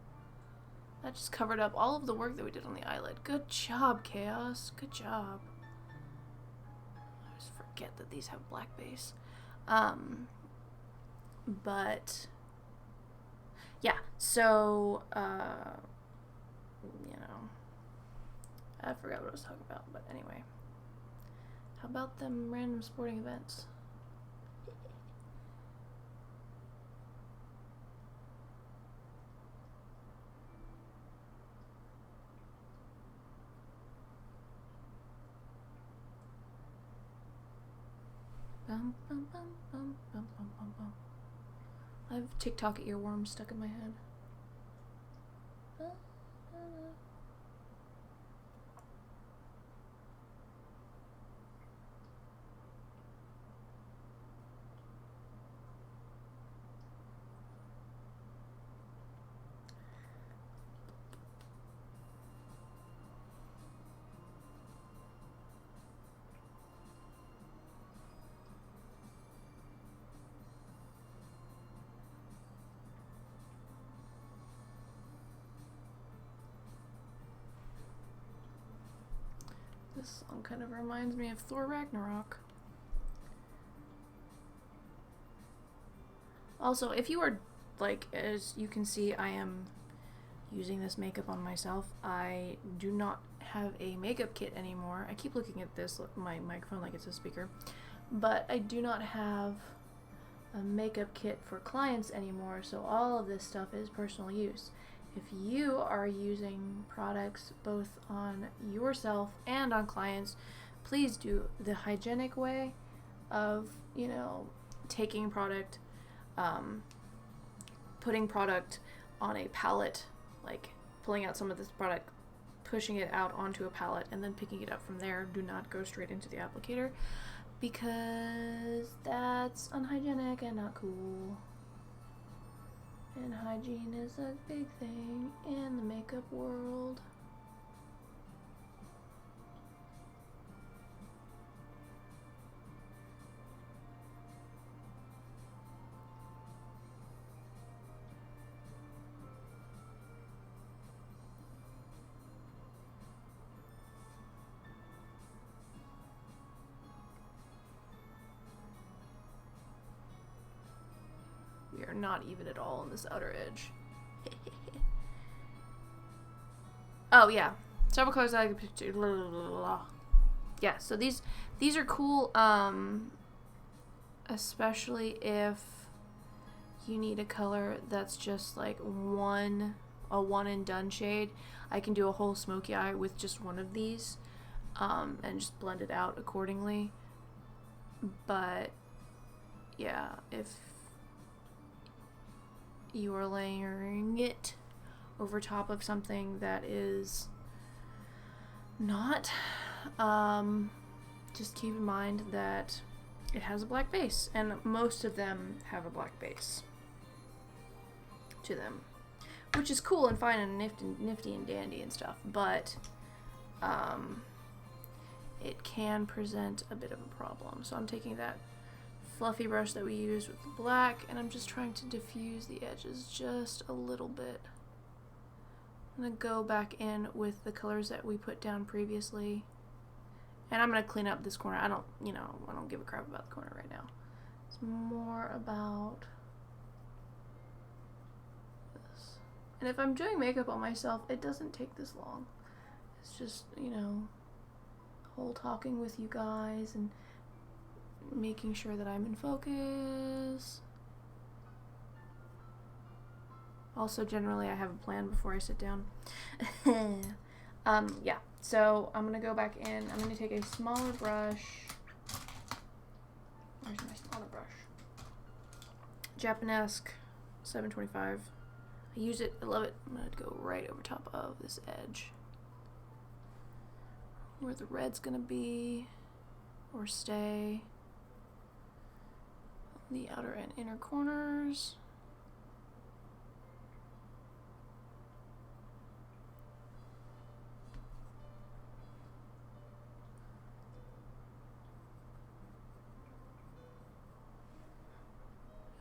That just covered up all of the work that we did on the eyelid. Good job, Chaos. Good job. I just forget that these have black base. But yeah, so you know, I forgot what I was talking about, but anyway. How about them random sporting events? Bum, bum, bum, bum, bum, bum, bum, bum. I have TikTok earworms stuck in my head. This song kind of reminds me of Thor Ragnarok. Also, if you are, like, as you can see, I am using this makeup on myself. I do not have a makeup kit anymore. I keep looking at this, my microphone, like it's a speaker. But I do not have a makeup kit for clients anymore, so all of this stuff is personal use. If you are using products both on yourself and on clients, please do the hygienic way of, you know, taking product, putting product on a palette, like pulling out some of this product, pushing it out onto a palette, and then picking it up from there. Do not go straight into the applicator, because that's unhygienic and not cool. And hygiene is a big thing in the makeup world. We are not even at all on this outer edge. Oh yeah, several colors I like the picture. Yeah, so these are cool, especially if you need a color that's just like a one and done shade. I can do a whole smoky eye with just one of these, and just blend it out accordingly. But yeah, if you are layering it over top of something that is not, just keep in mind that it has a black base, and most of them have a black base to them, which is cool and fine and nifty and dandy and stuff, but it can present a bit of a problem. So I'm taking that fluffy brush that we used with the black, and I'm just trying to diffuse the edges just a little bit. I'm going to go back in with the colors that we put down previously, and I'm going to clean up this corner. I don't give a crap about the corner right now. It's more about this. And if I'm doing makeup on myself, it doesn't take this long. It's just, you know, whole talking with you guys and making sure that I'm in focus. Also, generally, I have a plan before I sit down. Yeah, so I'm going to go back in. I'm going to take a smaller brush. Where's my smaller brush? Japanesque 725. I use it. I love it. I'm going to go right over top of this edge, where the red's going to be, or stay. The outer and inner corners.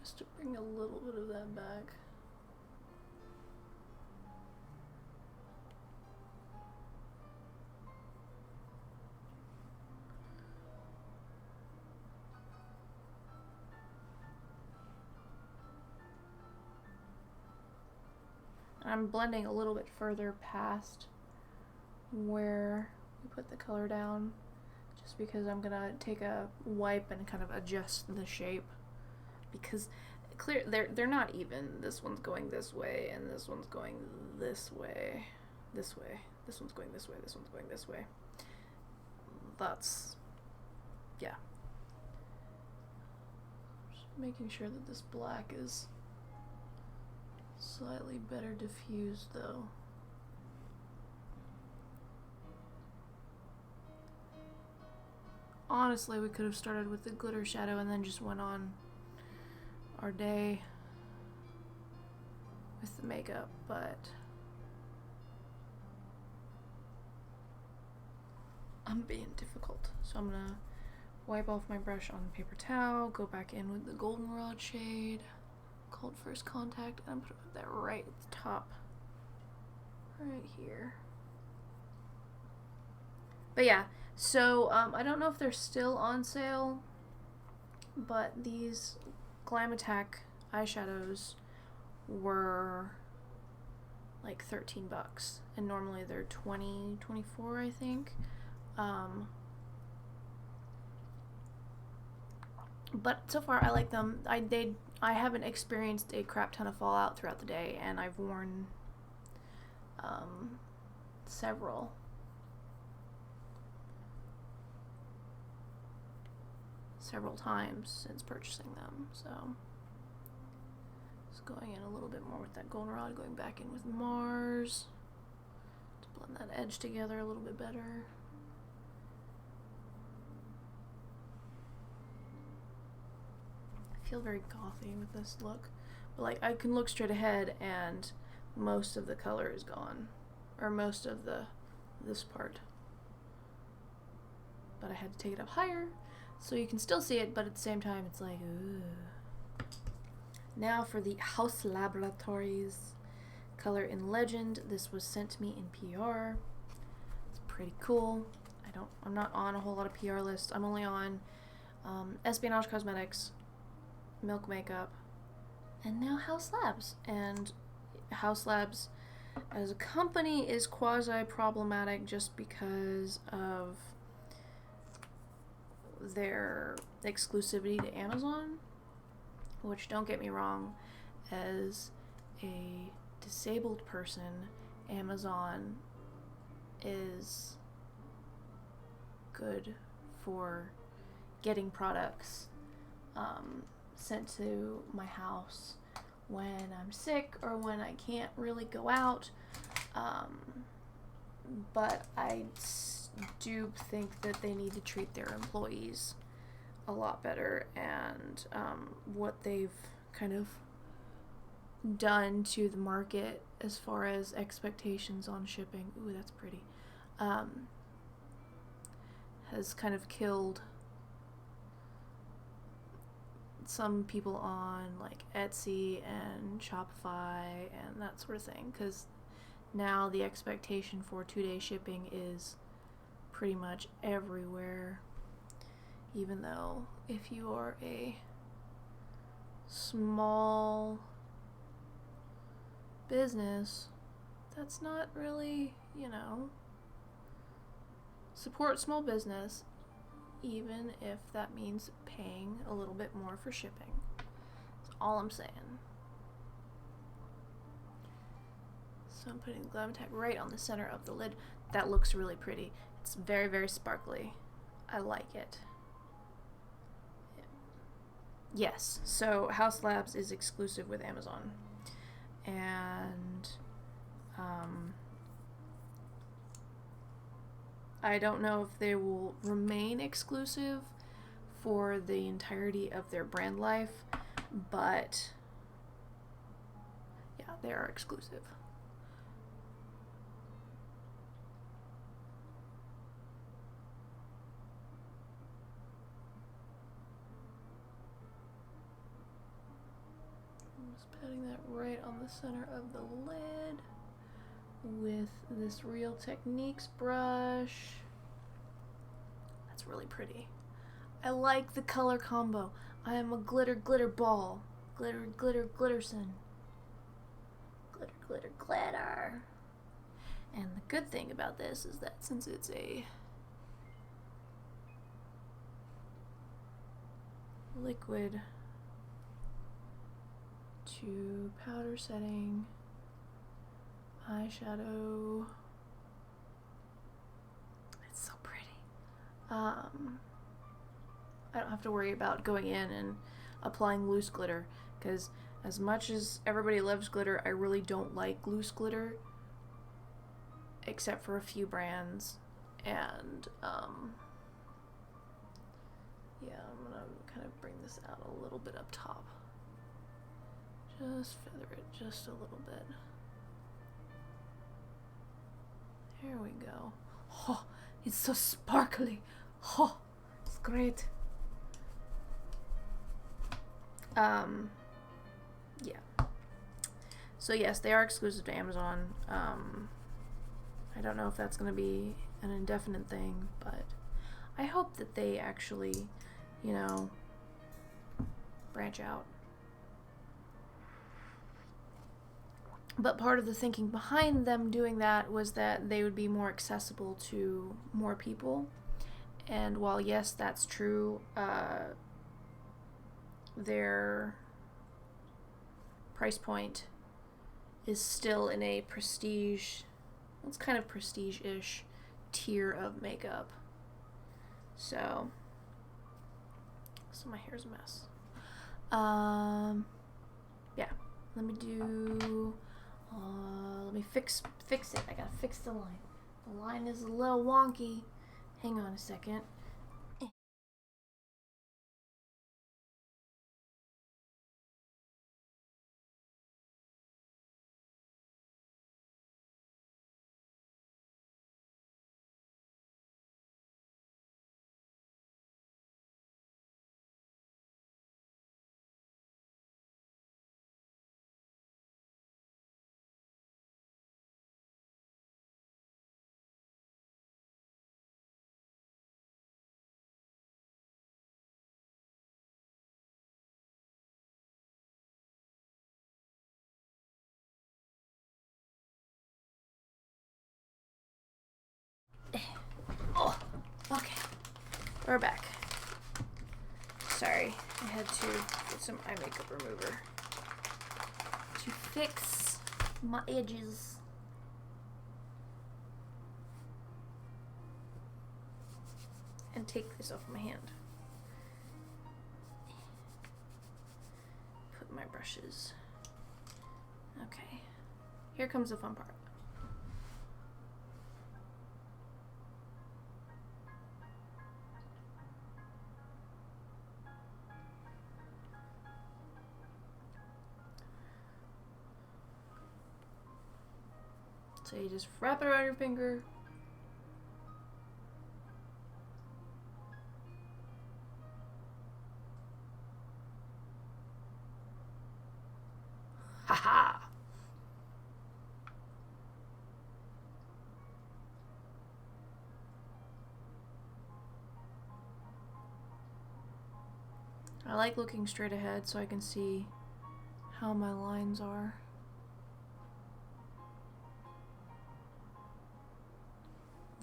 Just to bring a little bit of that back. I'm blending a little bit further past where we put the color down, just because I'm gonna take a wipe and kind of adjust the shape, because they're not even. This one's going this way, and this one's going this way, this one's going this way, this one's going this way. That's, yeah. Just making sure that this black is slightly better diffused, though. Honestly, we could have started with the glitter shadow and then just went on our day with the makeup, but I'm being difficult. So I'm gonna wipe off my brush on the paper towel, go back in with the goldenrod shade called First Contact, and I'm gonna put that right at the top, right here. But yeah, so I don't know if they're still on sale, but these Glam Attack eyeshadows were like 13 bucks, and normally they're 20, 24, I think. But so far, I like them. I haven't experienced a crap ton of fallout throughout the day, and I've worn several. Several times since purchasing them, so just going in a little bit more with that goldenrod, going back in with Mars to blend that edge together a little bit better. I feel very gothy with this look, but like I can look straight ahead and most of the color is gone, or most of this part, but I had to take it up higher so you can still see it, but at the same time it's like, ooh. Now for the House Laboratories color in Legend. This was sent to me in PR. It's pretty cool. I'm not on a whole lot of PR lists. I'm only on Espionage Cosmetics, Milk Makeup, and now House Labs. And House Labs as a company is quasi-problematic just because of their exclusivity to Amazon, which, don't get me wrong, as a disabled person, Amazon is good for getting products sent to my house when I'm sick or when I can't really go out, but I do think that they need to treat their employees a lot better, and what they've kind of done to the market as far as expectations on shipping, ooh, that's pretty, has kind of killed some people on like Etsy and Shopify and that sort of thing, because now the expectation for 2-day shipping is pretty much everywhere, even though if you are a small business, that's not really, support small business, even if that means paying a little bit more for shipping. That's all I'm saying. So I'm putting the Glam Tag right on the center of the lid. That looks really pretty. It's very, very sparkly. I like it. Yes, so House Labs is exclusive with Amazon. And I don't know if they will remain exclusive for the entirety of their brand life, but yeah, they are exclusive. I'm just patting that right on the center of the lid with this Real Techniques brush. That's really pretty. I like the color combo. I am a glitter ball. Glitter glitterson. Glitter glitter. And the good thing about this is that since it's a liquid to powder setting eyeshadow, it's so pretty. I don't have to worry about going in and applying loose glitter, because as much as everybody loves glitter, I really don't like loose glitter, except for a few brands. And yeah, I'm gonna kind of bring this out a little bit up top. Just feather it just a little bit. Here we go. Oh, it's so sparkly. Oh, it's great. Yeah. So yes, they are exclusive to Amazon. I don't know if that's going to be an indefinite thing, but I hope that they actually, branch out. But part of the thinking behind them doing that was that they would be more accessible to more people. And while yes, that's true, their price point is still in a prestige, it's kind of prestige-ish tier of makeup. So my hair's a mess. Yeah, let me fix it. I gotta fix the line. The line is a little wonky. Hang on a second. Oh, okay. We're back. Sorry, I had to get some eye makeup remover to fix my edges. And take this off my hand. Put my brushes. Okay. Here comes the fun part. So you just wrap it around your finger. Haha! I like looking straight ahead so I can see how my lines are.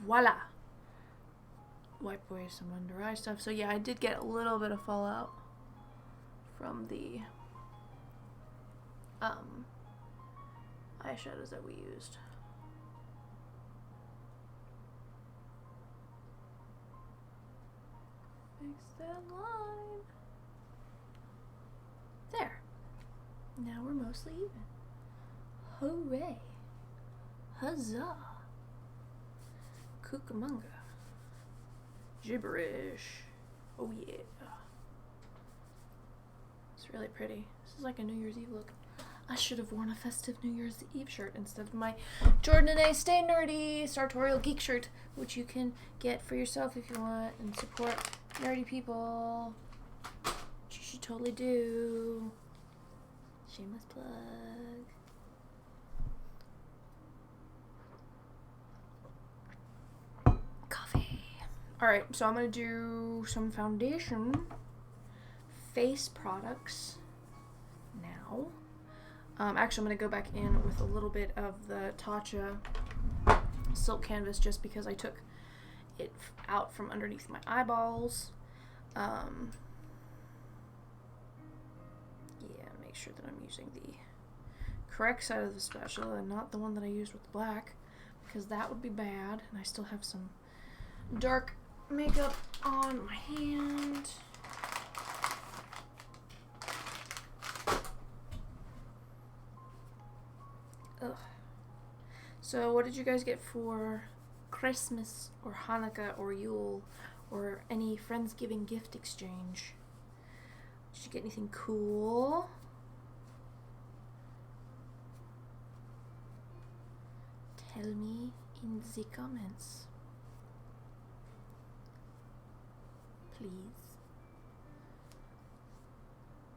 Voila! Wipe away some under eye stuff. So yeah, I did get a little bit of fallout from the eyeshadows that we used. Fix that line. There. Now we're mostly even. Hooray. Huzzah. Cucamonga. Gibberish. Oh yeah. It's really pretty. This is like a New Year's Eve look. I should have worn a festive New Year's Eve shirt instead of my Jordan and A Stay Nerdy Sartorial Geek shirt, which you can get for yourself if you want and support nerdy people. Which you should totally do. Shameless plug. Coffee. Alright, so I'm going to do some foundation face products now. Actually, I'm going to go back in with a little bit of the Tatcha silk canvas just because I took it out from underneath my eyeballs. Yeah, make sure that I'm using the correct side of the spatula and not the one that I used with the black, because that would be bad. And I still have some dark makeup on my hand. Ugh. So what did you guys get for Christmas or Hanukkah or Yule or any Friendsgiving gift exchange? Did you get anything cool? Tell me in the comments. Please.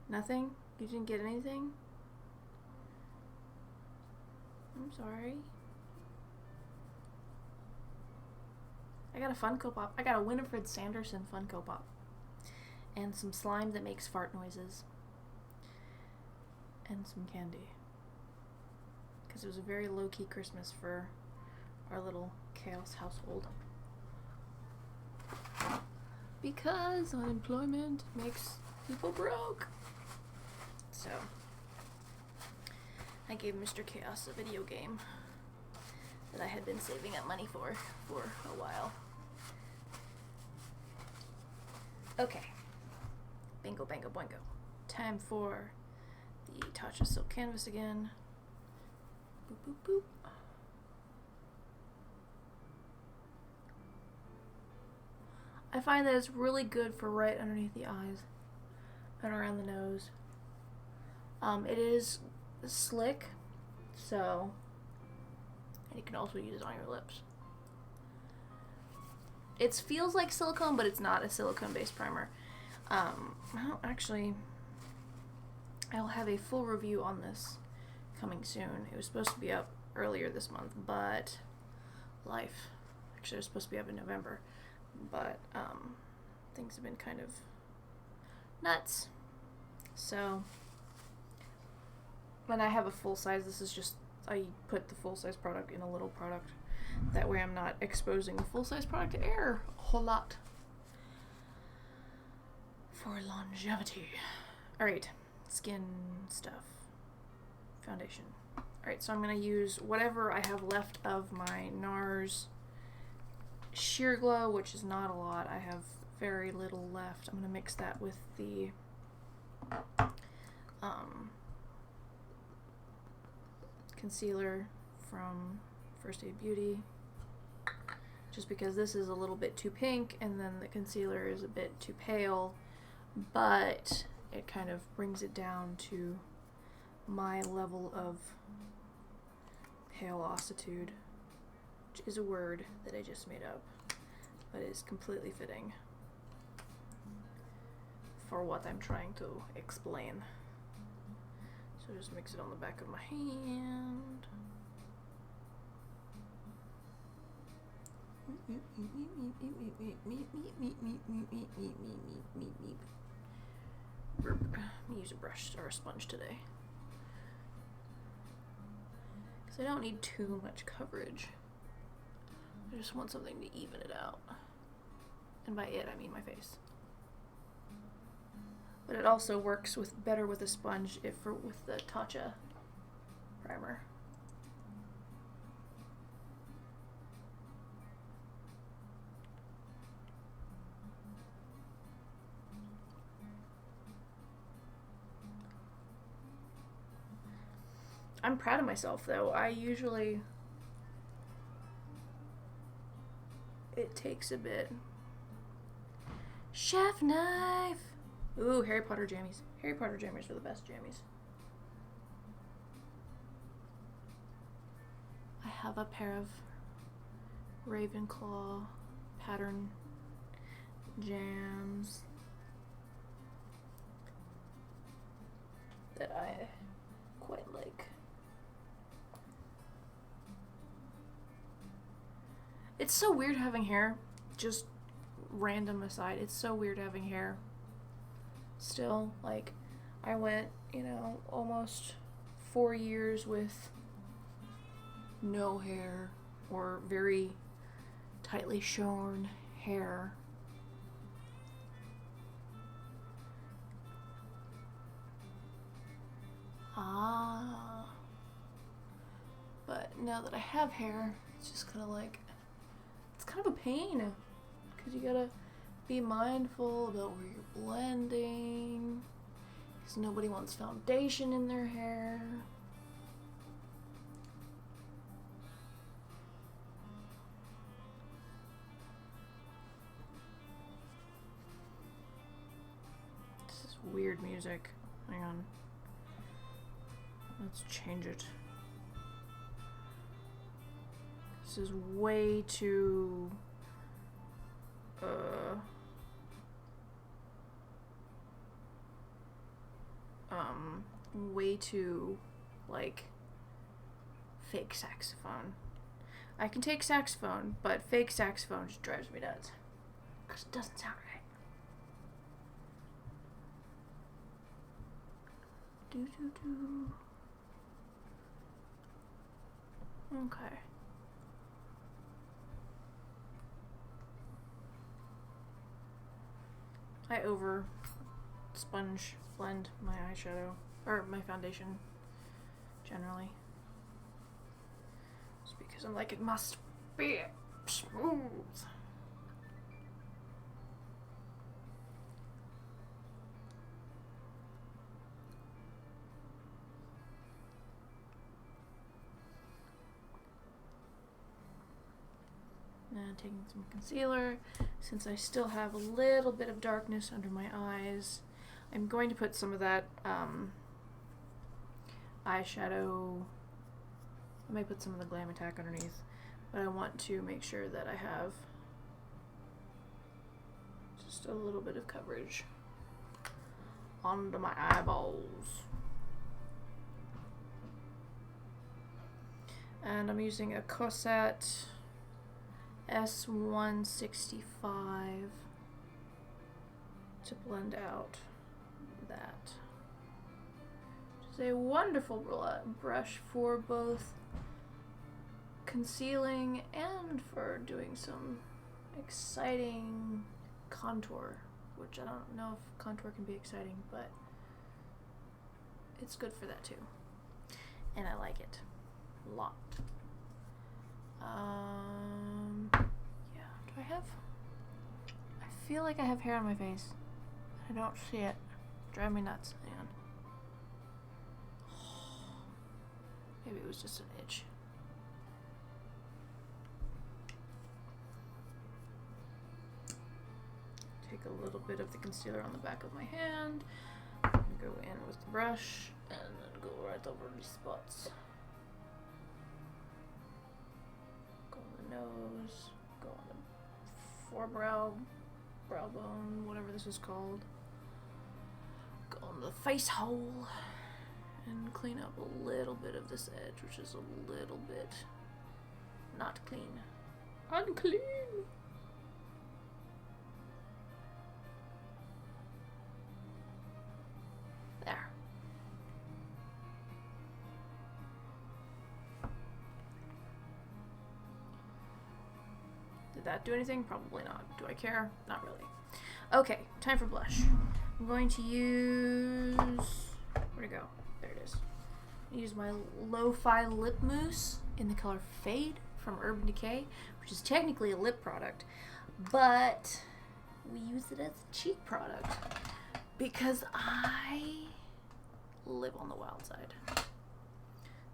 Nothing? You didn't get anything? I'm sorry. I got a Funko Pop. I got a Winifred Sanderson Funko Pop. And some slime that makes fart noises. And some candy. Because it was a very low-key Christmas for our little chaos household. Because unemployment makes people broke. So I gave Mr. Chaos a video game that I had been saving up money for a while. Okay. Bingo, bango, boingo. Time for the Tatcha silk canvas again. Boop, boop, boop. I find that it's really good for right underneath the eyes and around the nose. It is slick, so you can also use it on your lips. It feels like silicone, but it's not a silicone-based primer. Well, actually, I'll have a full review on this coming soon. It was supposed to be up earlier this month, but life. Actually, it was supposed to be up in November, but things have been kind of nuts. So when I have a full size, this is just, I put the full size product in a little product. That way I'm not exposing the full size product to air a whole lot. For longevity. Alright, skin stuff. Foundation. Alright, so I'm going to use whatever I have left of my NARS Sheer Glow, which is not a lot. I have very little left. I'm going to mix that with the concealer from First Aid Beauty, just because this is a little bit too pink and then the concealer is a bit too pale, but it kind of brings it down to my level of pale-ositude, which is a word that I just made up, but is completely fitting for what I'm trying to explain. So just mix it on the back of my hand. I'm gonna use a brush or a sponge today, because I don't need too much coverage. I just want something to even it out, and by it I mean my face. But it also works better with a sponge with the Tatcha primer. I'm proud of myself, though. It takes a bit. Chef knife! Ooh, Harry Potter jammies. Harry Potter jammies are the best jammies. I have a pair of Ravenclaw pattern jams that I quite like. It's so weird having hair. Just random aside, it's so weird having hair. Still, like, I went, almost 4 years with no hair or very tightly shorn hair. But now that I have hair, it's just kind of like, it's kind of a pain, because you gotta be mindful about where you're blending, because nobody wants foundation in their hair. This is weird music. Hang on. Let's change it. This is way too way too, like, fake saxophone. I can take saxophone, but fake saxophone just drives me nuts, because it doesn't sound right. Do do do. Okay. I over sponge blend my eyeshadow. or my foundation generally. Just because I'm like, it must be smooth. And taking some concealer, since I still have a little bit of darkness under my eyes, I'm going to put some of that eyeshadow. I might put some of the Glam Attack underneath, but I want to make sure that I have just a little bit of coverage onto my eyeballs. And I'm using a Cosette S165 to blend out that. It's a wonderful brush for both concealing and for doing some exciting contour, which I don't know if contour can be exciting, but it's good for that too. And I like it a lot. Yeah, do I have... I feel like I have hair on my face. I don't see it. Drive me nuts, man. Maybe it was just an itch. Take a little bit of the concealer on the back of my hand, go in with the brush, and then go right over these spots. Go on the nose, go on the forebrow, brow bone, whatever this is called. Go on the face hole, and clean up a little bit of this edge, which is a little bit not clean. Unclean! There. Did that do anything? Probably not. Do I care? Not really. Okay, time for blush. I'm going to use... Where'd it go? There it is. Use my Lo-Fi Lip Mousse in the color Fade from Urban Decay, which is technically a lip product, but we use it as a cheek product because I live on the wild side.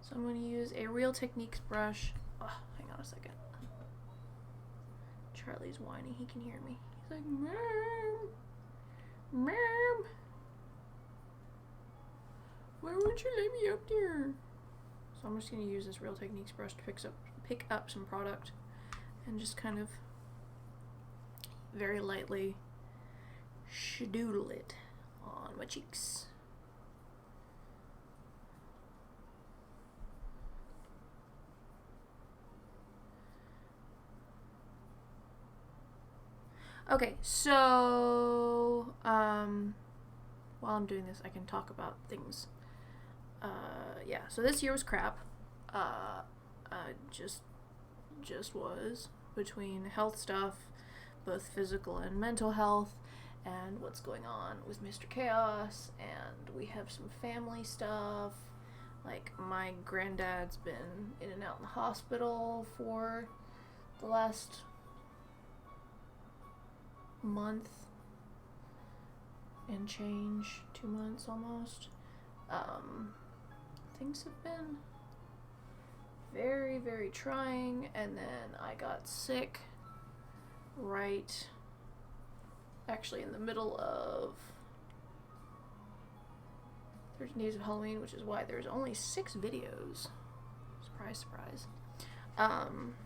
So I'm going to use a Real Techniques brush. Oh, hang on a second. Charlie's whining. He can hear me. He's like, Mom! Mom! Why won't you let me up there? So I'm just going to use this Real Techniques brush to pick up some product and just kind of very lightly shadoodle it on my cheeks. Okay, so while I'm doing this, I can talk about things. Yeah, so this year was crap. Just was, between health stuff, both physical and mental health, and what's going on with Mr. Chaos, and we have some family stuff. Like, my granddad's been in and out in the hospital for the last month and change, 2 months almost. Things have been very, very trying, and then I got sick right actually in the middle of 13 Days of Halloween, which is why there's only 6 videos. Surprise, surprise. I'm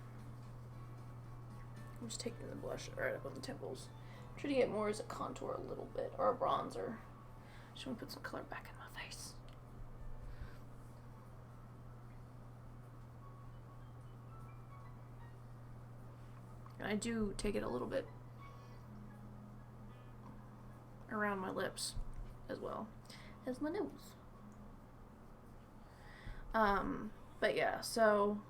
just taking the blush right up on the temples. I'm trying to get more as a contour a little bit, or a bronzer. Just want to put some color back in my face. And I do take it a little bit around my lips as well as my nose. But yeah, so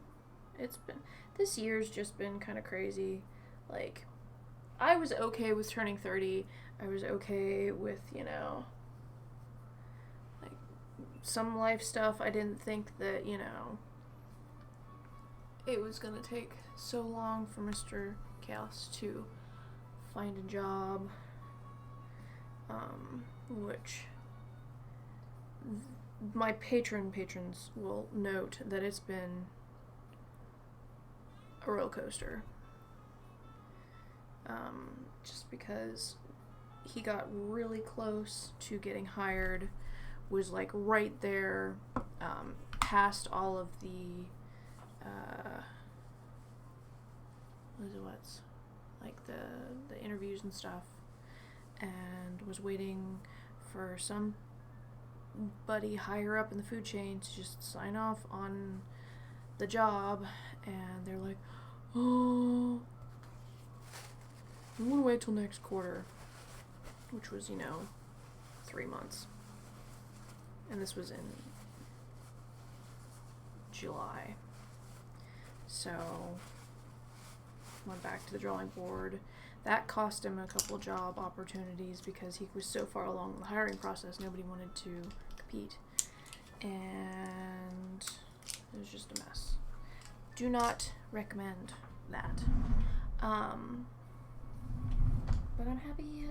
this year's just been kind of crazy. Like, I was okay with turning 30. I was okay with, like, some life stuff. I didn't think that, you know, it was gonna take so long for Mr. Chaos to find a job, which my patrons will note that it's been a roller coaster. Just because he got really close to getting hired, was like right there, past all of the like the interviews and stuff, and was waiting for somebody higher up in the food chain to just sign off on the job, and they're like, oh, I'm gonna wait till next quarter, which was, you know, 3 months. And this was in July. So, went back to the drawing board. That cost him a couple job opportunities because he was so far along in the hiring process, nobody wanted to compete. And it was just a mess. Do not recommend that. But I'm happy he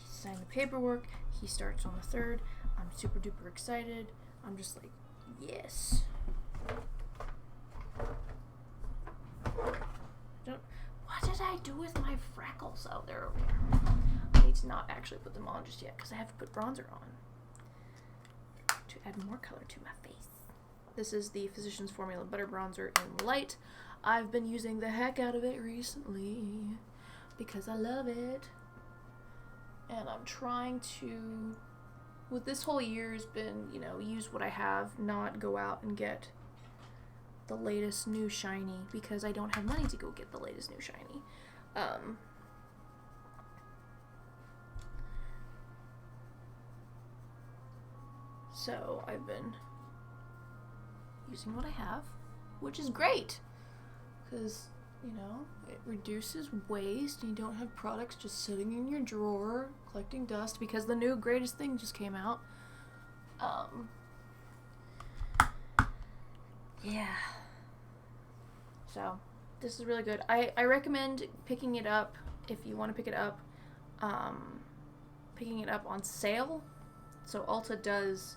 signed the paperwork. He starts on the 3rd. I'm super duper excited. I'm just like, yes. What did I do with my freckles out there over here? I need to not actually put them on just yet because I have to put bronzer on to add more color to my face. This is the Physicians Formula Butter Bronzer in Light. I've been using the heck out of it recently because I love it. And I'm trying to, with this whole year has been, you know, use what I have, not go out and get the latest new shiny because I don't have money to go get the latest new shiny. So I've been using what I have, which is great because, you know, it reduces waste and you don't have products just sitting in your drawer collecting dust because the new greatest thing just came out. Yeah. So, this is really good. I recommend picking it up if you want to pick it up. Picking it up on sale. So Ulta does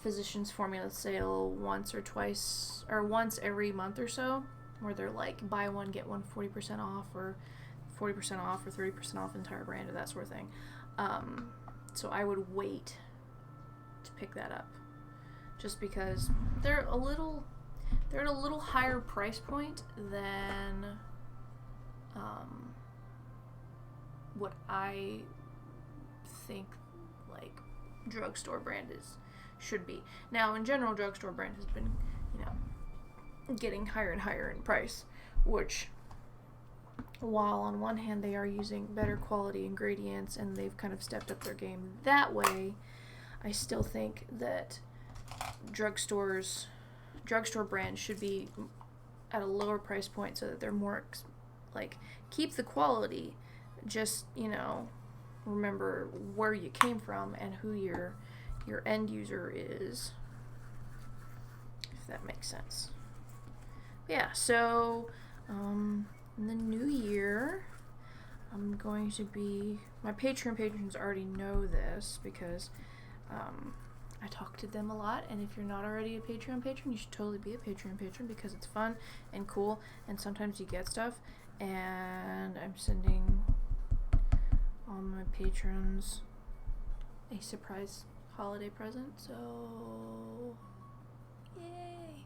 Physicians Formula sale once or twice, or once every month or so, where they're like buy one get one 40% off, or 40% off, or 30% off entire brand, or that sort of thing. So I would wait to pick that up, just because they're at a little higher price point than what I think like drugstore brand should be. Now, in general, drugstore brand has been, you know, getting higher and higher in price, which, while on one hand they are using better quality ingredients and they've kind of stepped up their game that way, I still think that drugstore brands should be at a lower price point so that they're more like, keep the quality, just, you know, remember where you came from and who your end user is, if that makes sense. Yeah, so in the new year, I'm going to be, my Patreon patrons already know this because I talk to them a lot, and if you're not already a Patreon patron, you should totally be a Patreon patron because it's fun and cool, and sometimes you get stuff, and I'm sending all my patrons a surprise holiday present, so yay.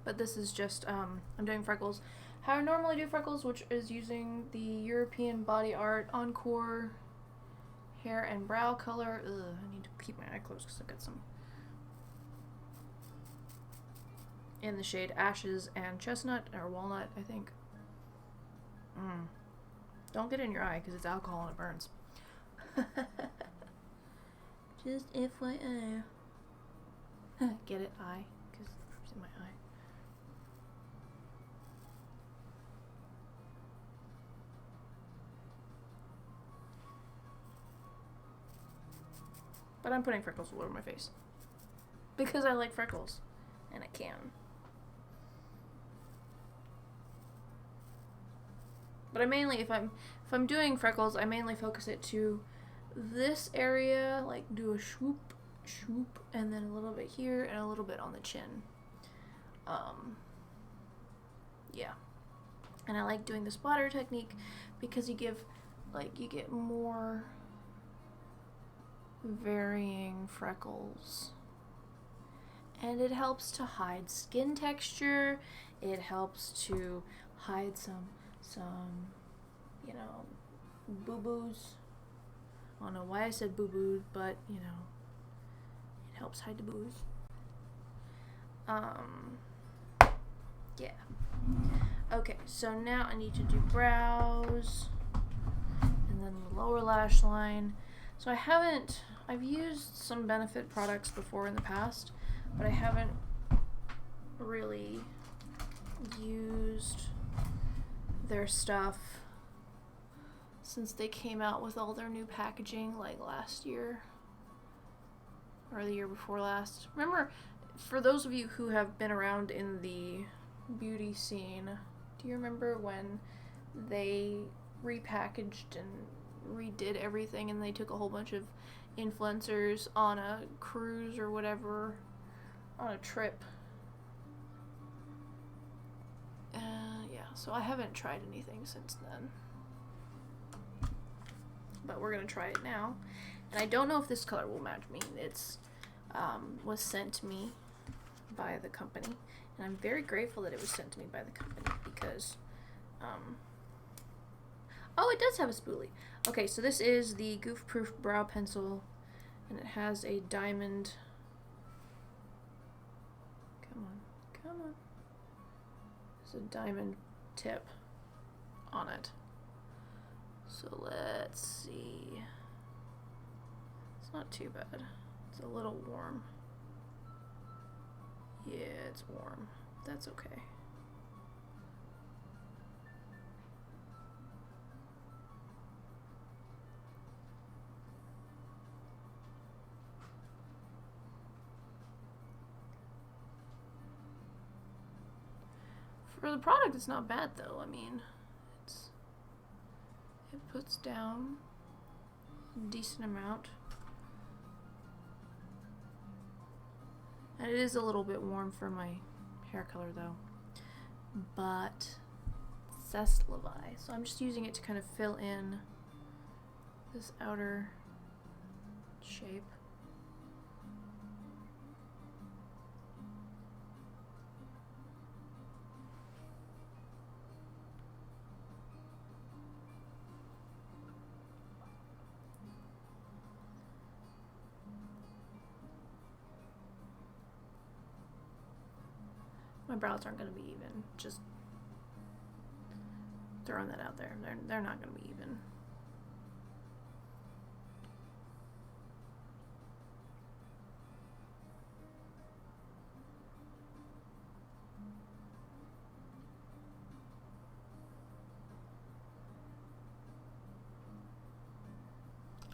But this is just, I'm doing freckles how I normally do freckles, which is using the European Body Art Encore hair and brow color. Ugh, I need to keep my eye closed because I've got some in the shade Ashes and Chestnut, or Walnut, I think. Don't get it in your eye because it's alcohol and it burns. Just FYI. Get it? Eye? Because it's in my eye. But I'm putting freckles all over my face. Because I like freckles. And I can. But I mainly, if I'm doing freckles, I mainly focus it to this area, like do a swoop, swoop, and then a little bit here and a little bit on the chin. Yeah. And I like doing the splatter technique because you get more varying freckles. And it helps to hide skin texture. It helps to hide some, you know, boo-boos. I don't know why I said boo-boos, but, you know, it helps hide the boos. Yeah. Okay, so now I need to do brows, and then the lower lash line. So I've used some Benefit products before in the past, but I haven't really used their stuff since they came out with all their new packaging like last year or the year before last. Remember, for those of you who have been around in the beauty scene, do you remember when they repackaged and redid everything and they took a whole bunch of influencers on a cruise or whatever, on a trip? Yeah, so I haven't tried anything since then. But we're gonna try it now. And I don't know if this color will match me. It's was sent to me by the company. And I'm very grateful that it was sent to me by the company because, oh, it does have a spoolie. Okay, so this is the Goof Proof Brow Pencil, and it has a diamond, come on, there's a diamond tip on it. So let's see, it's not too bad, it's a little warm. Yeah, it's warm. That's okay. For the product, it's not bad though. I mean, it puts down a decent amount. And it is a little bit warm for my hair color though. But c'est la vie. So I'm just using it to kind of fill in this outer shape. My brows aren't going to be even, just throwing that out there. They're not going to be even.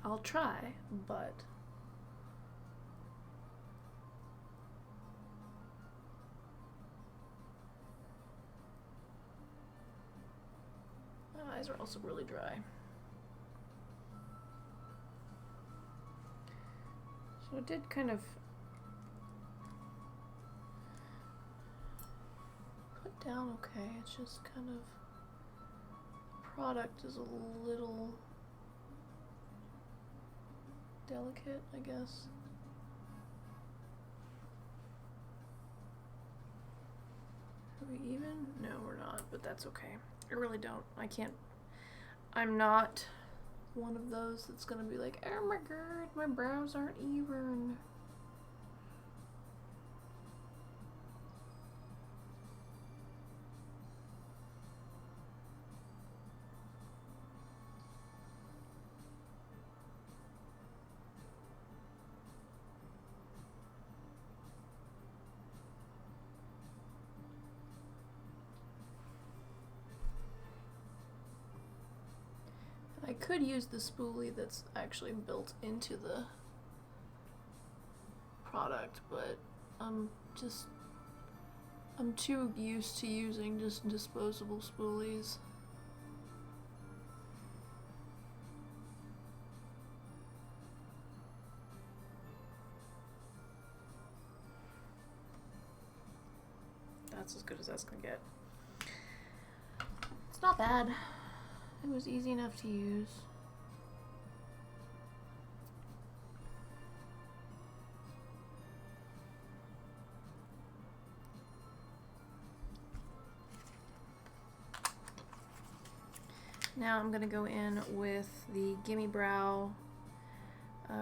I'll try, but my eyes are also really dry. So it did kind of put down okay. It's just kind of, the product is a little delicate, I guess. Are we even? No, we're not, but that's okay. I really don't. I'm not one of those that's gonna be like, oh my god, my brows aren't even. I could use the spoolie that's actually built into the product, but I'm too used to using just disposable spoolies. That's as good as that's gonna get. It's not bad. It was easy enough to use. Now I'm gonna go in with the Gimme Brow,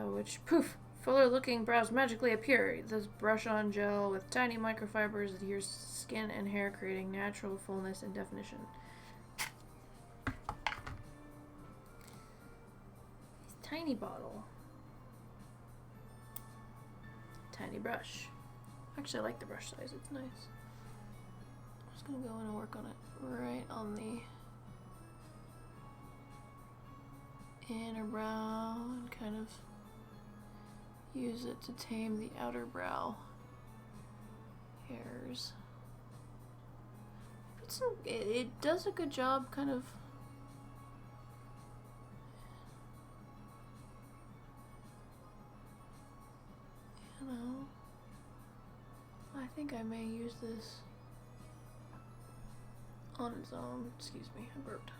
which, poof, fuller looking brows magically appear. This brush on gel with tiny microfibers adheres to skin and hair, creating natural fullness and definition. Tiny bottle. Tiny brush. Actually, I like the brush size, it's nice. I'm just gonna go in and work on it right on the inner brow and kind of use it to tame the outer brow hairs. It does a good job kind of I think I may use this on its own. Excuse me, I burped.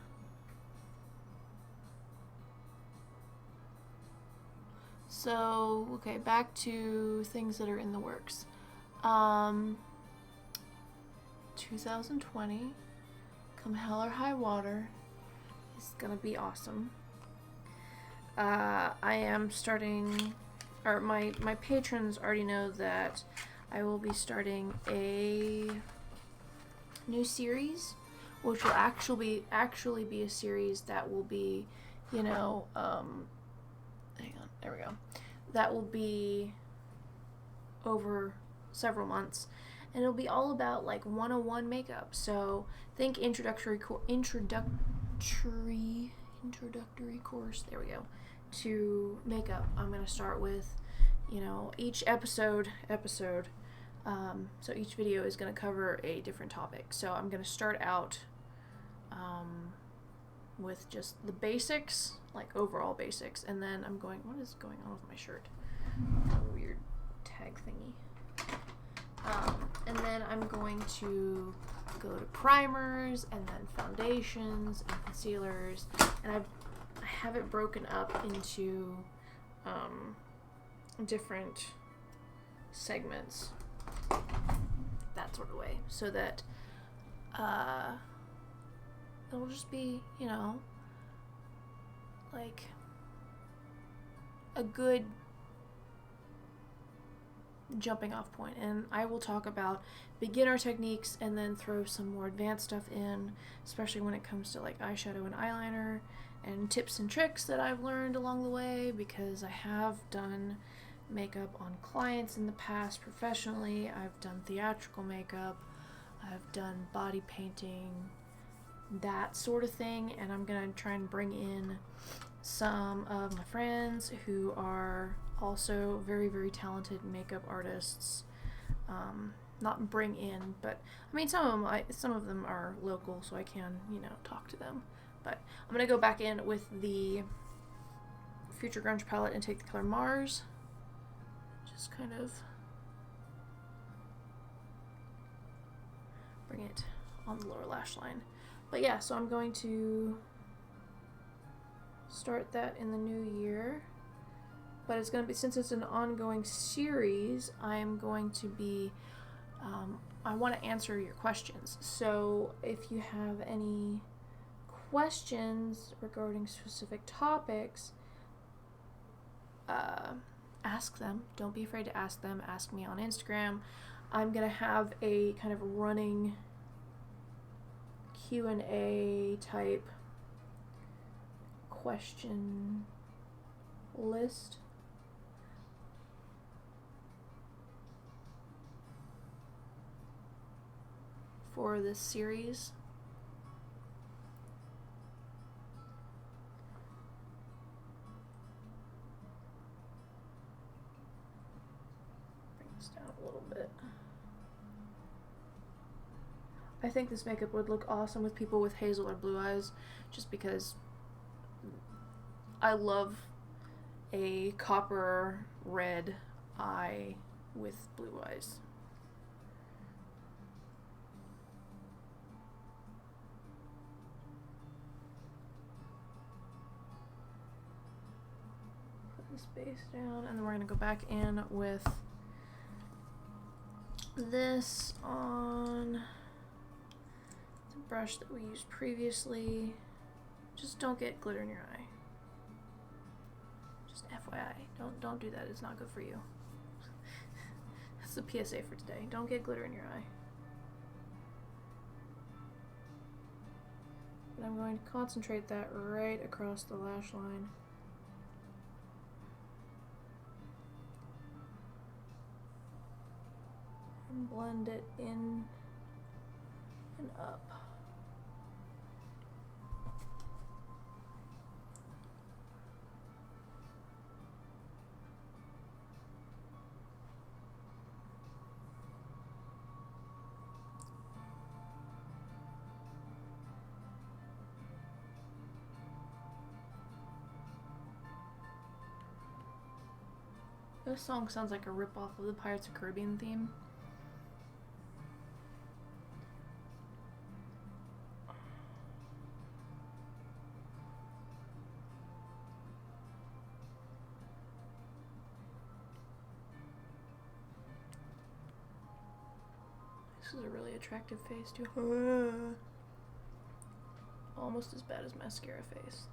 So, okay, back to things that are in the works. 2020, come hell or high water, is gonna be awesome. I am starting, or my patrons already know that I will be starting a new series, which will actually be a series that will be, you know, hang on, there we go. That will be over several months, and it'll be all about like 101 makeup. So think introductory course. There we go. To makeup. I'm gonna start with, you know, each episode. So each video is gonna cover a different topic. So I'm gonna start out with just the basics, like overall basics, and then I'm going. What is going on with my shirt? A weird tag thingy. And then I'm going to go to primers, and then foundations and concealers, and I have it broken up into different segments, that sort of way, so that it'll just be, you know, like a good jumping off point. And I will talk about beginner techniques and then throw some more advanced stuff in, especially when it comes to like eyeshadow and eyeliner and tips and tricks that I've learned along the way, because I have done makeup on clients in the past professionally. I've done theatrical makeup, I've done body painting, that sort of thing, and I'm gonna try and bring in some of my friends who are also very, very talented makeup artists. Not bring in, but I mean some of them are local, so I can, you know, talk to them. But I'm gonna go back in with the Future Grunge palette and take the color Mars. Just kind of bring it on the lower lash line. But yeah, so I'm going to start that in the new year. But it's going to be, since it's an ongoing series, I'm going to be, I want to answer your questions. So if you have any questions regarding specific topics, ask them. Don't be afraid to ask them. Ask me on Instagram. I'm going to have a kind of running Q&A type question list. For this series. I think this makeup would look awesome with people with hazel or blue eyes, just because I love a copper red eye with blue eyes. Put this base down, and then we're going to go back in with this on the brush that we used previously. Just don't get glitter in your eye. Just FYI, don't do that. It's not good for you. That's the PSA for today. Don't get glitter in your eye. But I'm going to concentrate that right across the lash line. And blend it in and up. This song sounds like a ripoff of the Pirates of the Caribbean theme. This is a really attractive face too. Almost as bad as mascara face.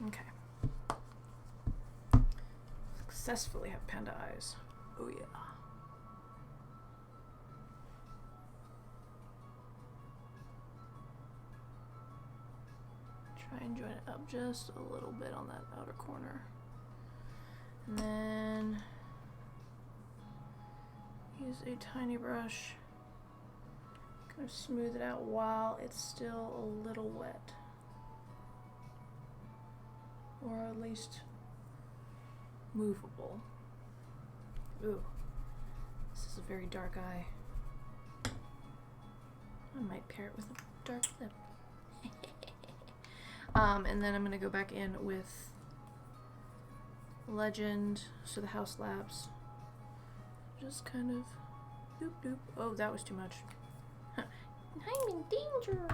Okay. Successfully have panda eyes. Oh yeah. Try and join it up just a little bit on that outer corner. And then use a tiny brush. Kind of smooth it out while it's still a little wet. Or at least movable. Ooh, this is a very dark eye. I might pair it with a dark lip. And then I'm gonna go back in with Legend, so the House Labs. Just kind of doop doop. Oh, that was too much. I'm in danger.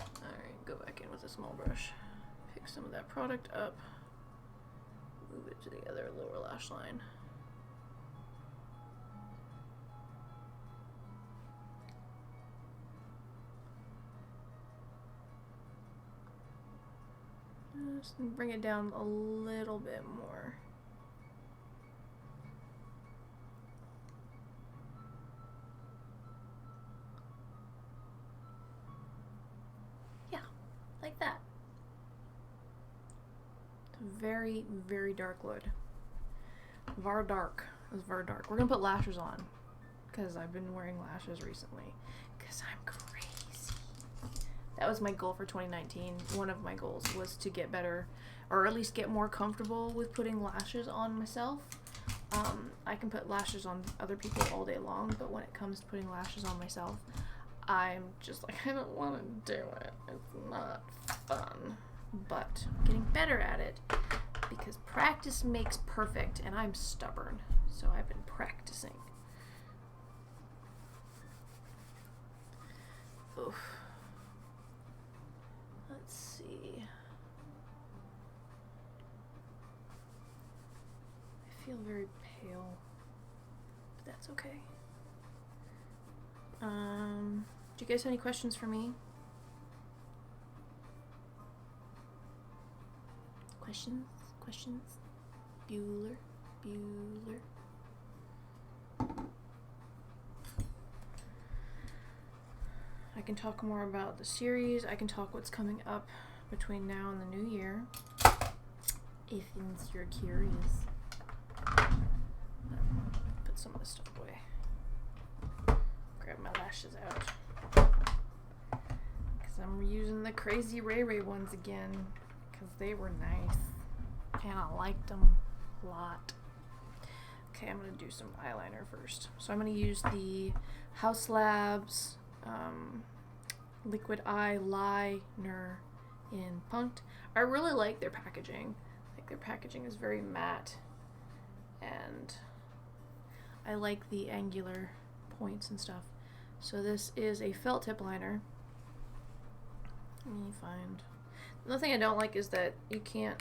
Alright, go back in with a small brush. Pick some of that product up, move it to the other lower lash line. Just bring it down a little bit more. Yeah, like that. Very, very dark wood. Vardark. It's Vardark. We're gonna put lashes on because I've been wearing lashes recently because I'm crazy. That was my goal for 2019. One of my goals was to get better, or at least get more comfortable with putting lashes on myself. I can put lashes on other people all day long, but when it comes to putting lashes on myself, I'm just like, I don't want to do it. It's not fun. But I'm getting better at it because practice makes perfect, and I'm stubborn, so I've been practicing. Oof. Let's see. I feel very pale, but that's okay. Do you guys have any questions for me? Questions? Bueller? I can talk more about the series. I can talk what's coming up between now and the new year, if you're curious. Put some of this stuff away. Grab my lashes out. Because I'm using the crazy Ray Ray ones again. Because they were nice. And I liked them a lot. Okay, I'm going to do some eyeliner first. So I'm going to use the House Labs Liquid Eye Liner in Punked. I really like their packaging. Like, their packaging is very matte, and I like the angular points and stuff. So this is a felt tip liner. Let me find. The thing I don't like is that you can't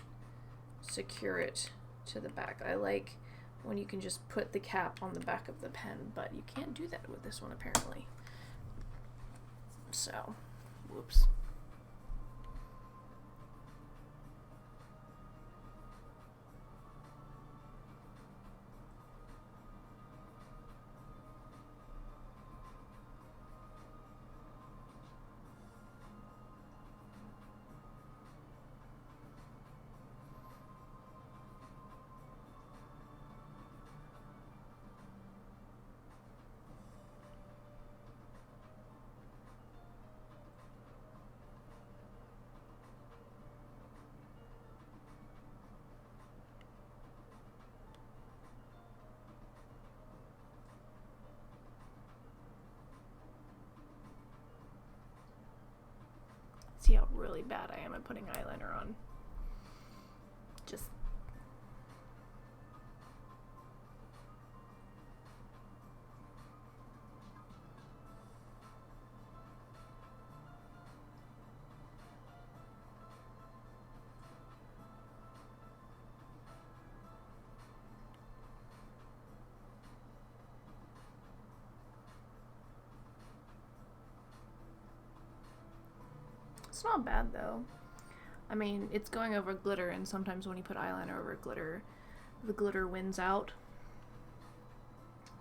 secure it to the back. I like when you can just put the cap on the back of the pen, but you can't do that with this one apparently. So, whoops. See how really bad I am at putting eyeliner on. Just it's not bad though. I mean, it's going over glitter, and sometimes when you put eyeliner over glitter, the glitter wins out.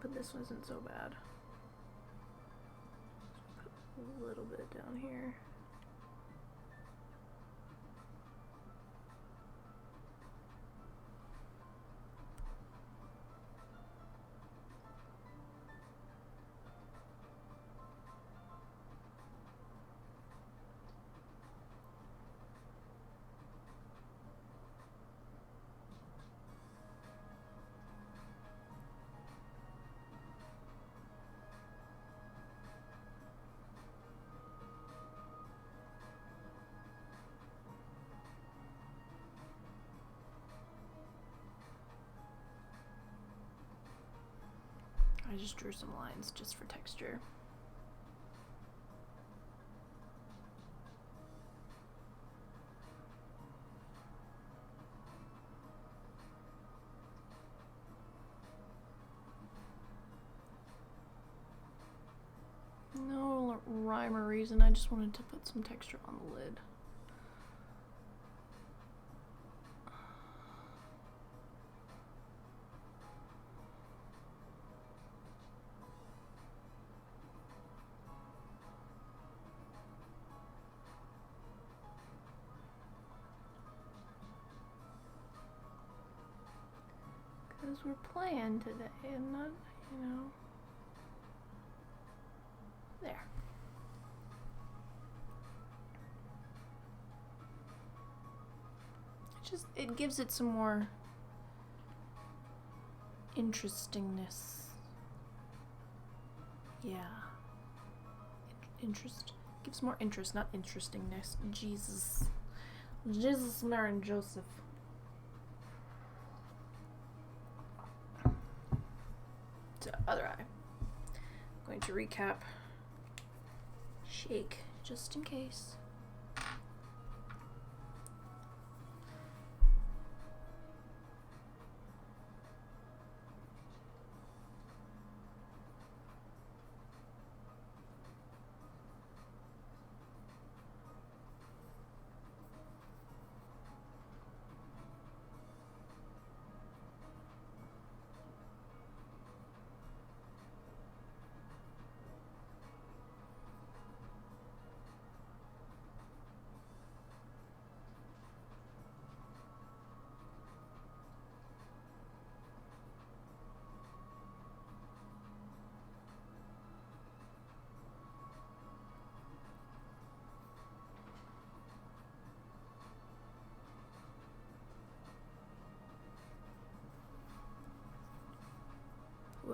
But this one isn't so bad. Put a little bit down here. I just drew some lines just for texture. No rhyme or reason, I just wanted to put some texture on the lid. Because we're playing today and not, you know. There. It gives it some more interestingness. Yeah. Interest. Gives more interest, not interestingness. Jesus. Jesus, Mary, and Joseph. So, other eye. I'm going to recap. Shake, just in case.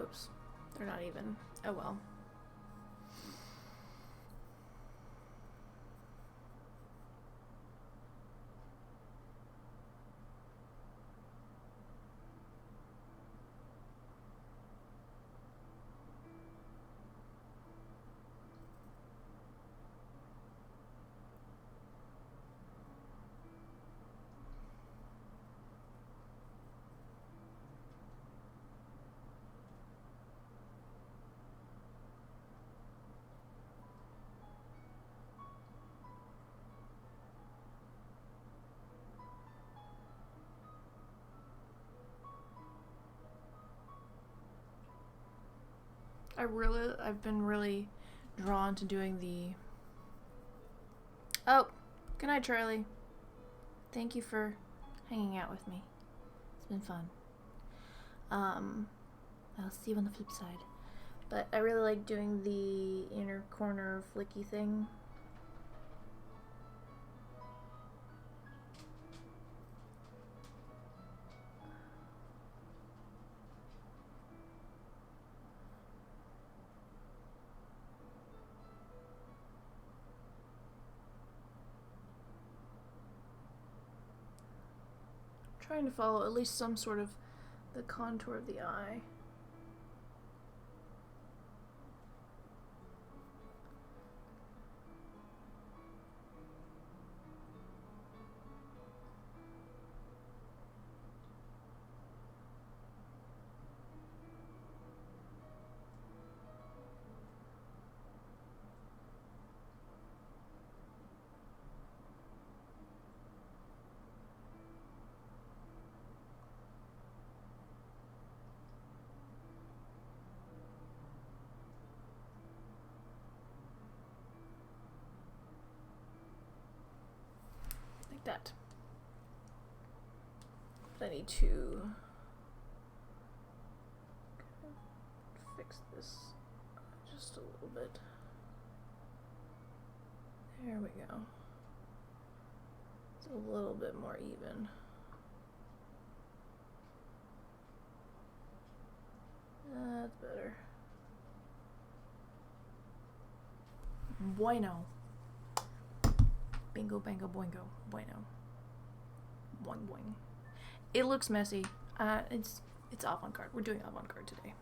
Whoops. They're not even. Oh well. I've been really drawn to doing the... Oh, good night, Charlie. Thank you for hanging out with me. It's been fun. I'll see you on the flip side. But I really like doing the inner corner flicky thing. Trying to follow at least some sort of the contour of the eye. That. But I need to fix this just a little bit. There we go. It's a little bit more even. That's better. Bueno. Bingo, bango, boingo. Bueno. Boing, boing. It looks messy. It's avant-garde. We're doing avant-garde today.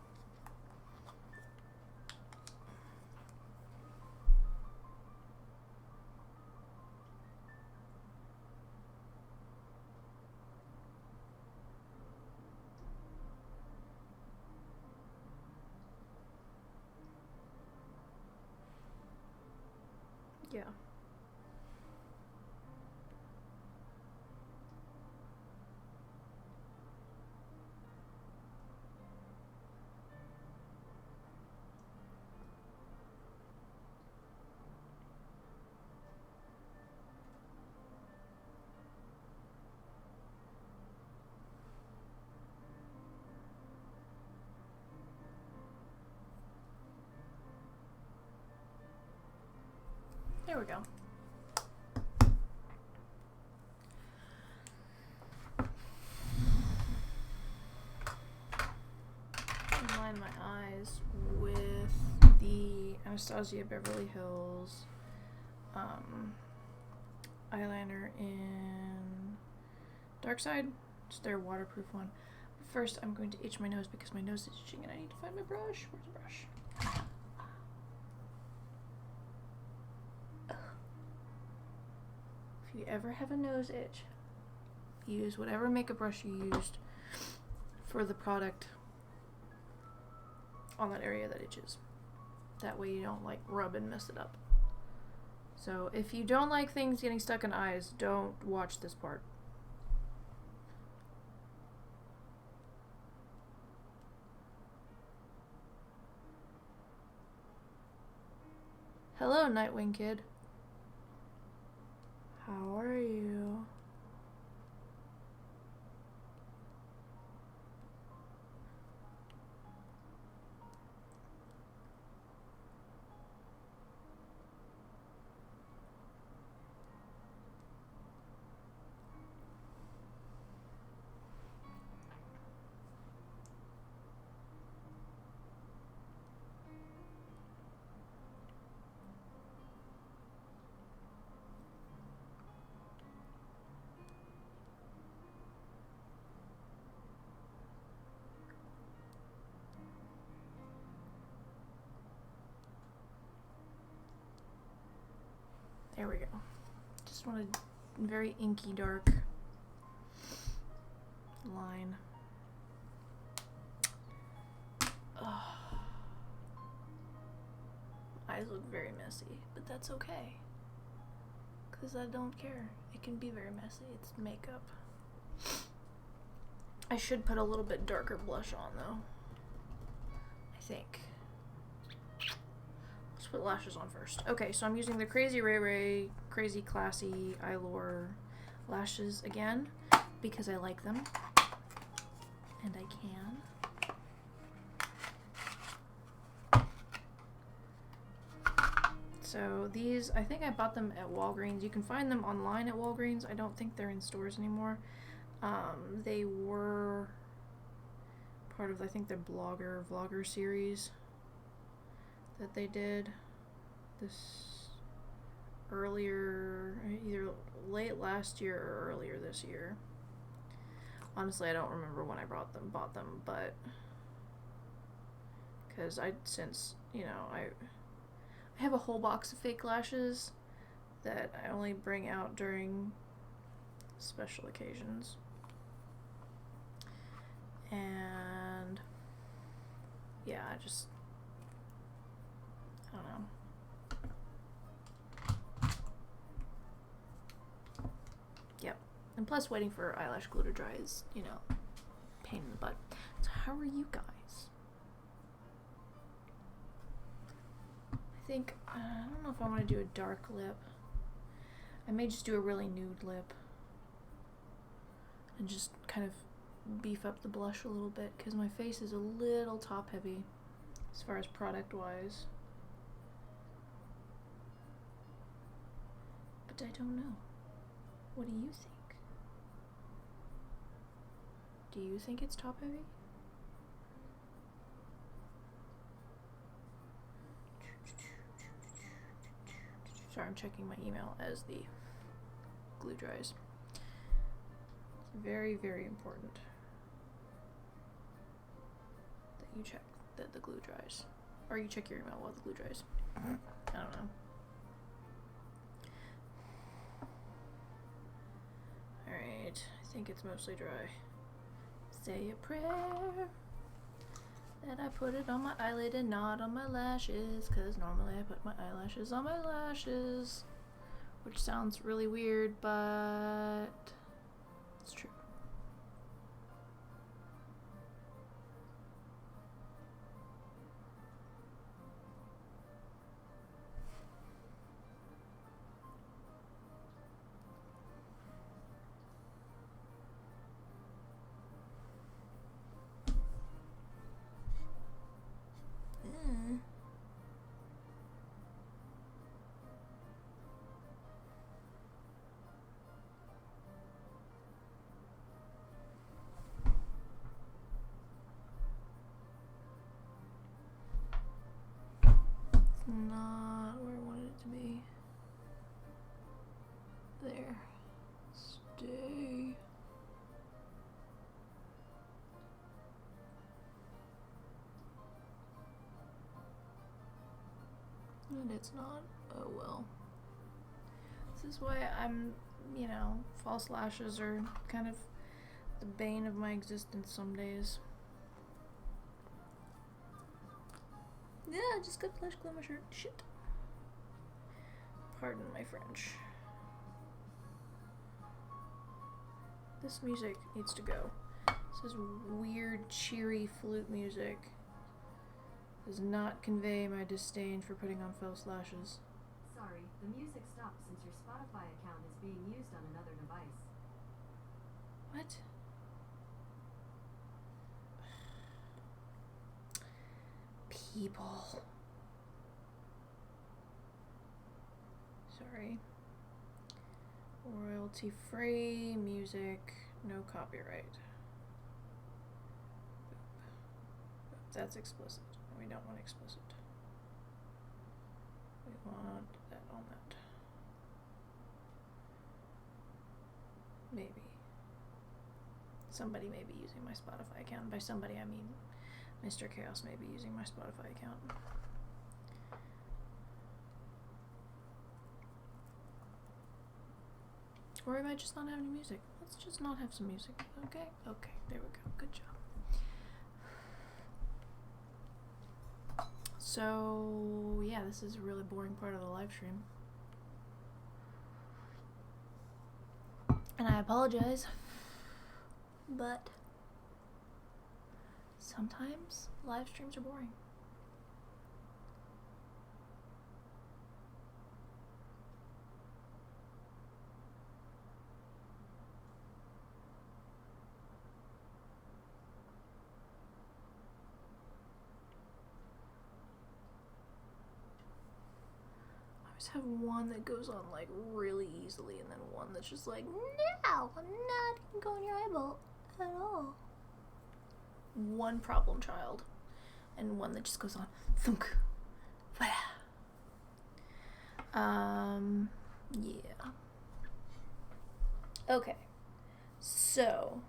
Yeah. There we go. Line my eyes with the Anastasia Beverly Hills eyeliner in Dark Side. It's their waterproof one. But first, I'm going to itch my nose because my nose is itching and I need to find my brush. Where's the brush? If you ever have a nose itch, use whatever makeup brush you used for the product on that area that itches. That way you don't like rub and mess it up. So if you don't like things getting stuck in eyes, don't watch this part. Hello, Nightwing Kid. How are you? There we go. Just want a very inky dark line. Eyes look very messy, but that's okay. Because I don't care. It can be very messy. It's makeup. I should put a little bit darker blush on though. I think. Let's put lashes on first. Okay, so I'm using the Crazy Ray Ray Crazy Classy Eyelure lashes again because I like them. And I can. So these, I think I bought them at Walgreens. You can find them online at Walgreens. I don't think they're in stores anymore. They were part of, I think, their vlogger series that they did this earlier, either late last year or earlier this year. Honestly, I don't remember when I bought them, but because since, you know, I have a whole box of fake lashes that I only bring out during special occasions. And yeah, I don't know. Yep. And plus waiting for eyelash glue to dry is, you know, pain in the butt. So how are you guys? I think, I don't know if I want to do a dark lip. I may just do a really nude lip and just kind of beef up the blush a little bit because my face is a little top heavy as far as product wise. But I don't know. What do you think? Do you think it's top heavy? Sorry, I'm checking my email as the glue dries. It's very, very important that you check that the glue dries. Or you check your email while the glue dries. I don't know. Alright, I think it's mostly dry. Say a prayer that I put it on my eyelid and not on my lashes, because normally I put my eyelashes on my lashes, which sounds really weird, but it's true. Not where I wanted it to be. There. Stay. And it's not. Oh well. This is why I'm, you know, false lashes are kind of the bane of my existence some days. Yeah, I just got flash glue on my shirt. Shit. Pardon my French. This music needs to go. This is weird, cheery flute music. Does not convey my disdain for putting on false lashes. Sorry, the music stopped since your Spotify account is being used on another device. What? People. Sorry. Royalty free music, no copyright. That's explicit. We don't want explicit. We want that on that. Maybe. Somebody may be using my Spotify account. By somebody, I mean Mr. Chaos may be using my Spotify account. Or we might just not have any music. Let's just not have some music. Okay? Okay, there we go. Good job. So, yeah, this is a really boring part of the live stream. And I apologize, but sometimes live streams are boring. Have one that goes on like really easily and then one that's just like, no, I'm not gonna go on your eyeball at all. One problem child and one that just goes on thunk. Yeah. Okay, so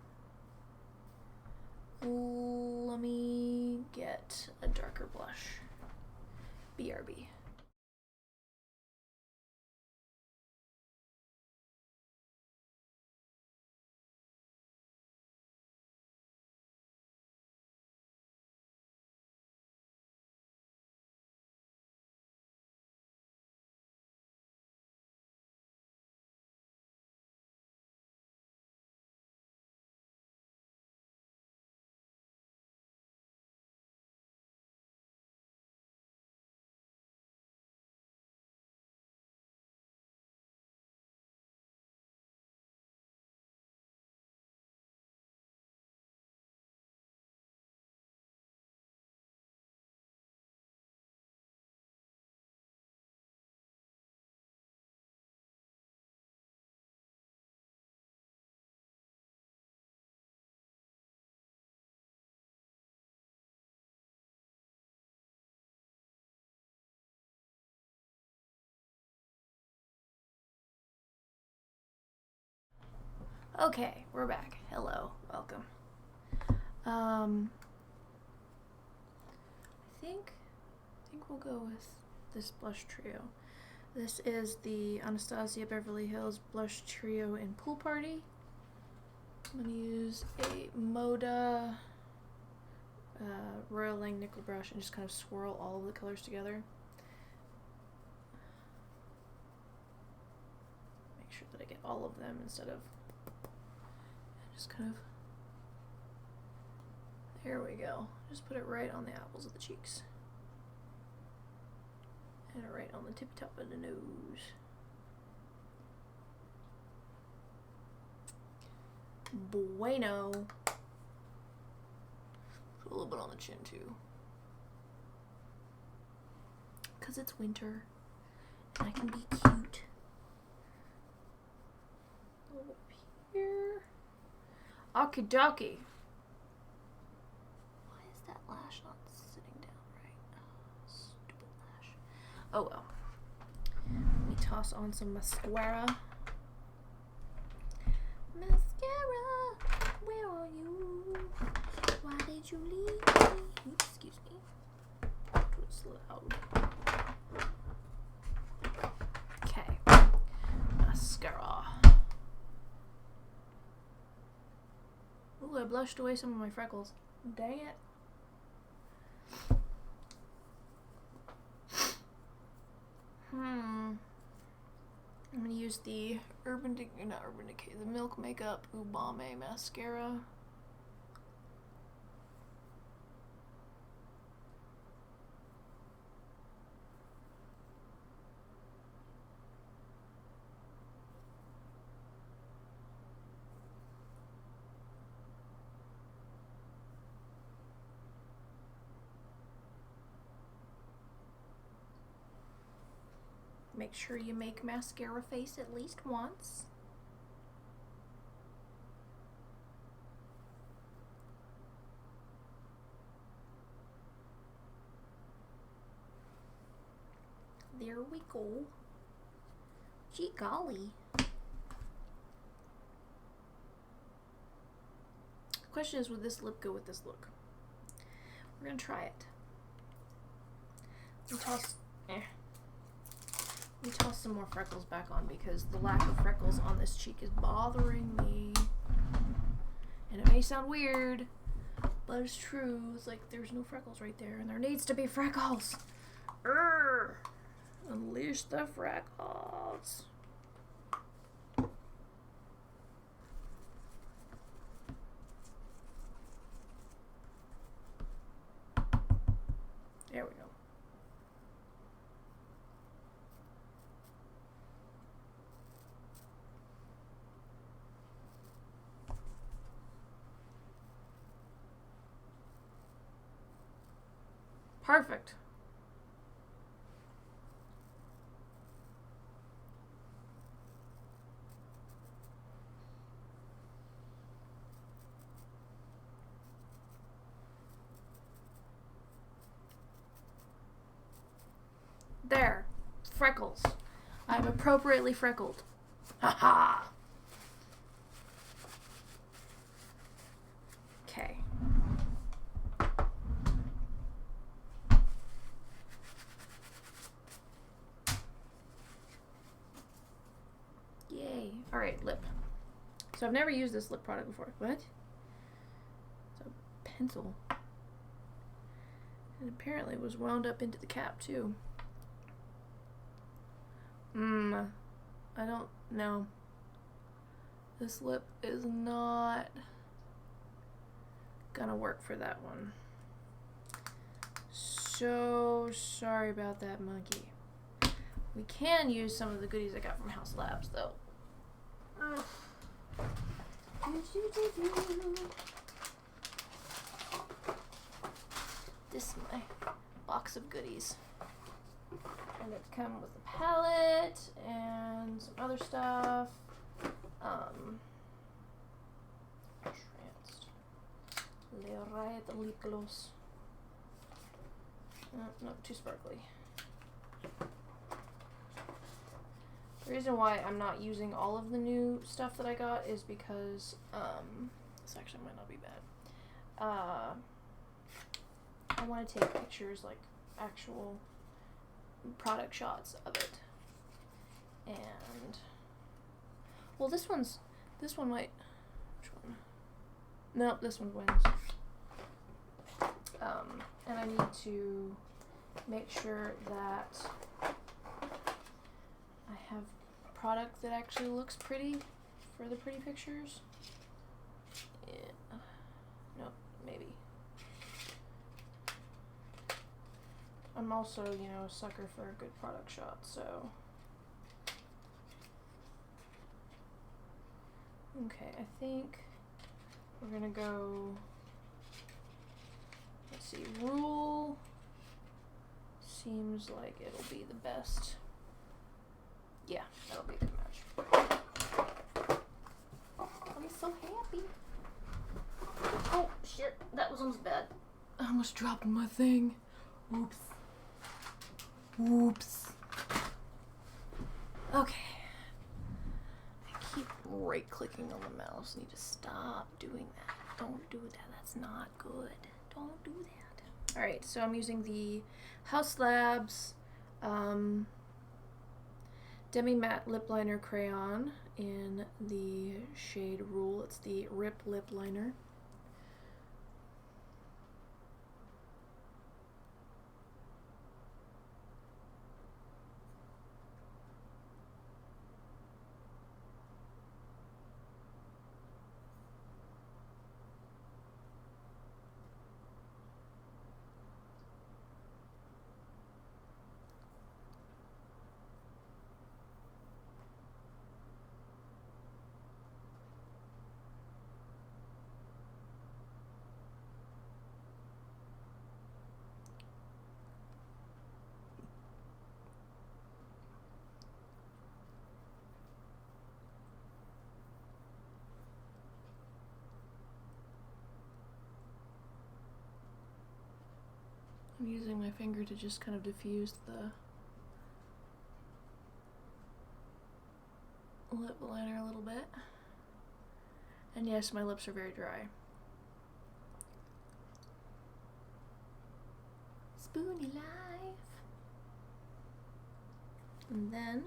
let me get a darker blush. BRB. Okay, we're back. Hello, welcome. I think we'll go with this blush trio. This is the Anastasia Beverly Hills Blush Trio in Pool Party. I'm gonna use a Moda Royal Lang nickel brush and just kind of swirl all of the colors together. Make sure that I get all of them instead of just kind of, there we go. Just put it right on the apples of the cheeks. And right on the tip top of the nose. Bueno. Put a little bit on the chin too. Cause it's winter and I can be cute. A little up here. Okie dokie. Why is that lash not sitting down right? Stupid lash. Oh well. Let me toss on some mascara. Mascara, where are you? Why did you leave me? Oops, excuse me. That was loud. Okay. Mascara. Ooh, I blushed away some of my freckles. Dang it. I'm gonna use the the Milk Makeup Ubame mascara. Make sure you make mascara face at least once. There we go. Gee golly. The question is, would this lip go with this look? We're gonna try it. me toss some more freckles back on because the lack of freckles on this cheek is bothering me. And it may sound weird, but it's true. It's like there's no freckles right there, and there needs to be freckles. Urgh! Unleash the freckles. There we go. Perfect. There. Freckles. I'm appropriately freckled. Haha. Okay. Yay. Alright, lip. So I've never used this lip product before. What? It's a pencil. And apparently it was wound up into the cap too. I don't know. This lip is not gonna work for that one. So sorry about that, monkey. We can use some of the goodies I got from House Labs though. This is my box of goodies. And it comes with a palette and some other stuff. The lip gloss. No, too sparkly. The reason why I'm not using all of the new stuff that I got is because, this actually might not be bad. I want to take pictures, like actual product shots of it. And, well, this one might, which one? Nope, this one wins. And I need to make sure that I have product that actually looks pretty for the pretty pictures. Yeah. Nope, maybe. I'm also, you know, a sucker for a good product shot, so. Okay, I think we're gonna go, let's see, Rule seems like it'll be the best. Yeah, that'll be a good match. I'm so happy. Oh, shit, that was almost bad. I almost dropped my thing. Oops. Oops. Okay. I keep right-clicking on the mouse. Need to stop doing that. Don't do that. That's not good. Don't do that. Alright, so I'm using the House Labs Demi Matte Lip Liner Crayon in the shade Rule. It's the Rip Lip Liner. I'm using my finger to just kind of diffuse the lip liner a little bit. And yes, my lips are very dry. Spoony life. And then,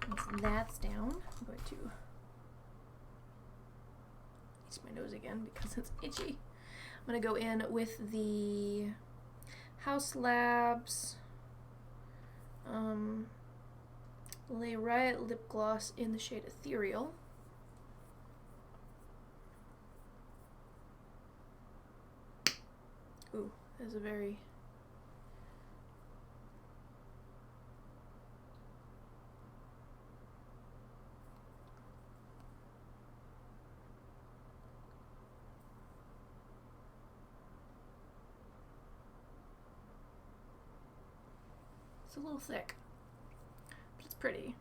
once that's down, I'm going to itch my nose again because it's itchy. I'm going to go in with the Haus Labs Lay Riot Lip Gloss in the shade Ethereal. Ooh, there's a very it's a little thick, but it's pretty.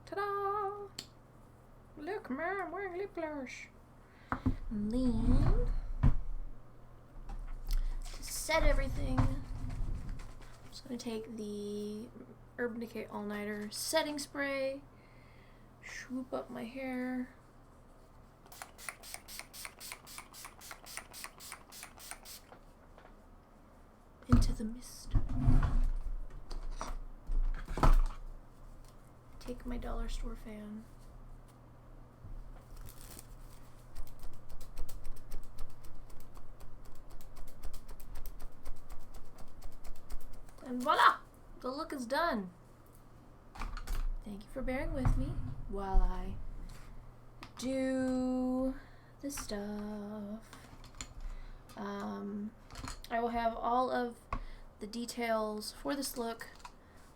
Ta-da! Look, man, I'm wearing lip gloss. And then, to set everything, I'm just going to take the Urban Decay All Nighter setting spray, swoop up my hair. Into the mist. Take my dollar store fan. And voila! The look is done. Thank you for bearing with me while I do the stuff. I will have all of the details for this look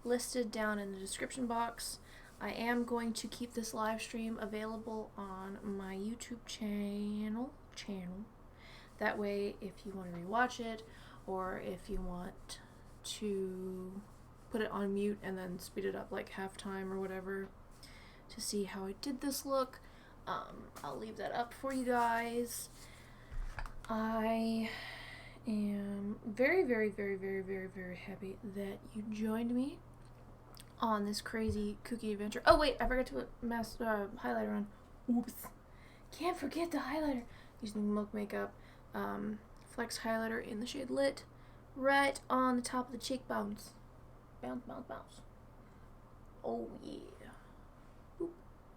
listed down in the description box. I am going to keep this live stream available on my YouTube channel. That way, if you want to rewatch it, or if you want to put it on mute and then speed it up like halftime or whatever to see how I did this look, I'll leave that up for you guys. I am very, very, very, very, very, very happy that you joined me on this crazy kooky adventure. Oh wait, I forgot to put highlighter on. Oops. Can't forget the highlighter. Using Milk Makeup Flex Highlighter in the shade Lit, right on the top of the cheekbones. Bounce, bounce, bounce. Oh yeah. Boop,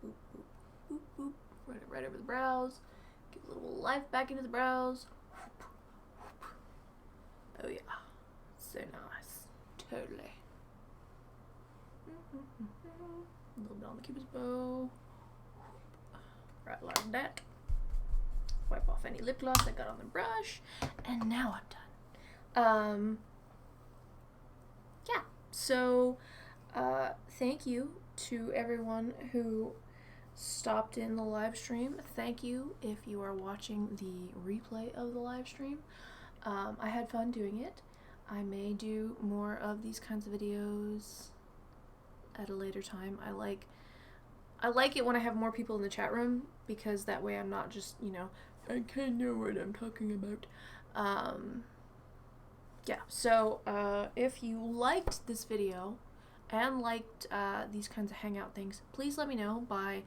boop, boop, boop, boop. Run it right over the brows. Give a little life back into the brows. Oh yeah. So nice. Totally. A little bit on the Cupid's bow. Right like that. Wipe off any lip gloss I got on the brush. And now I'm done. Yeah. So, thank you to everyone who stopped in the live stream. Thank you if you are watching the replay of the live stream. I had fun doing it. I may do more of these kinds of videos at a later time. I like it when I have more people in the chat room, because that way I'm not just, you know, I can't know what I'm talking about. Yeah, so if you liked this video and liked these kinds of hangout things, please let me know by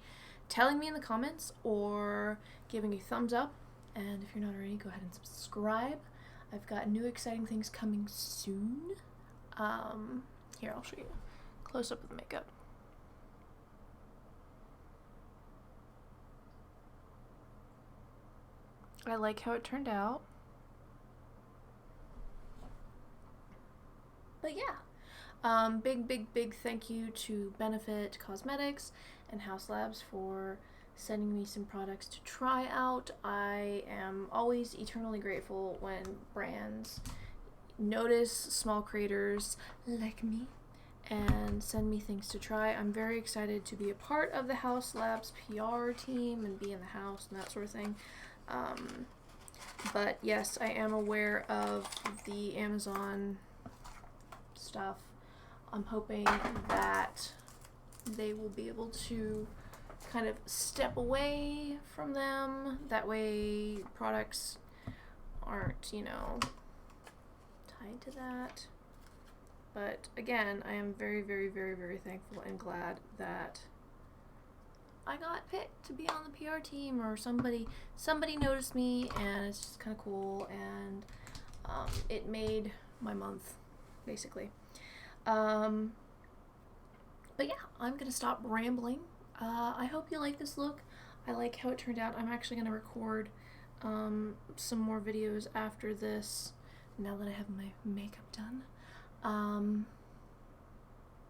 telling me in the comments or giving a thumbs up. And if you're not already, go ahead and subscribe. I've got new exciting things coming soon. Here, I'll show you close up of the makeup. I like how it turned out. But yeah, big thank you to Benefit Cosmetics and Haus Labs for sending me some products to try out. I am always eternally grateful when brands notice small creators like me and send me things to try. I'm very excited to be a part of the Haus Labs PR team and be in the house and that sort of thing. But yes, I am aware of the Amazon stuff. I'm hoping that they will be able to kind of step away from them. That way products aren't, you know, tied to that. But again, I am very, very, very, very thankful and glad that I got picked to be on the PR team, or somebody noticed me, and it's just kind of cool, and it made my month, basically. But yeah, I'm gonna stop rambling. I hope you like this look. I like how it turned out. I'm actually gonna record some more videos after this, now that I have my makeup done.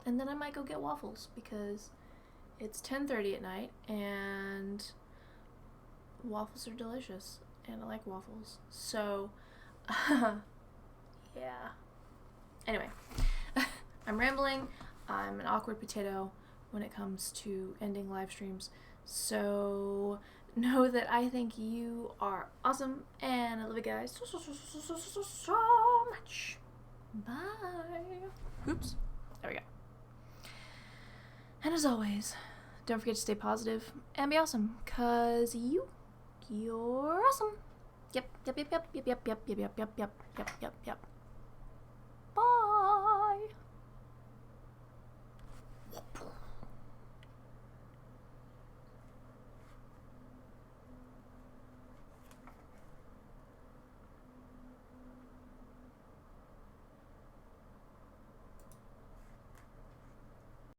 And then I might go get waffles, because it's 10:30 at night, and waffles are delicious, and I like waffles. So, yeah. Anyway, I'm rambling. I'm an awkward potato when it comes to ending live streams. So, know that I think you are awesome, and I love you guys so much. Bye. Oops. There we go. And as always, don't forget to stay positive and be awesome, cause you're awesome. Yep.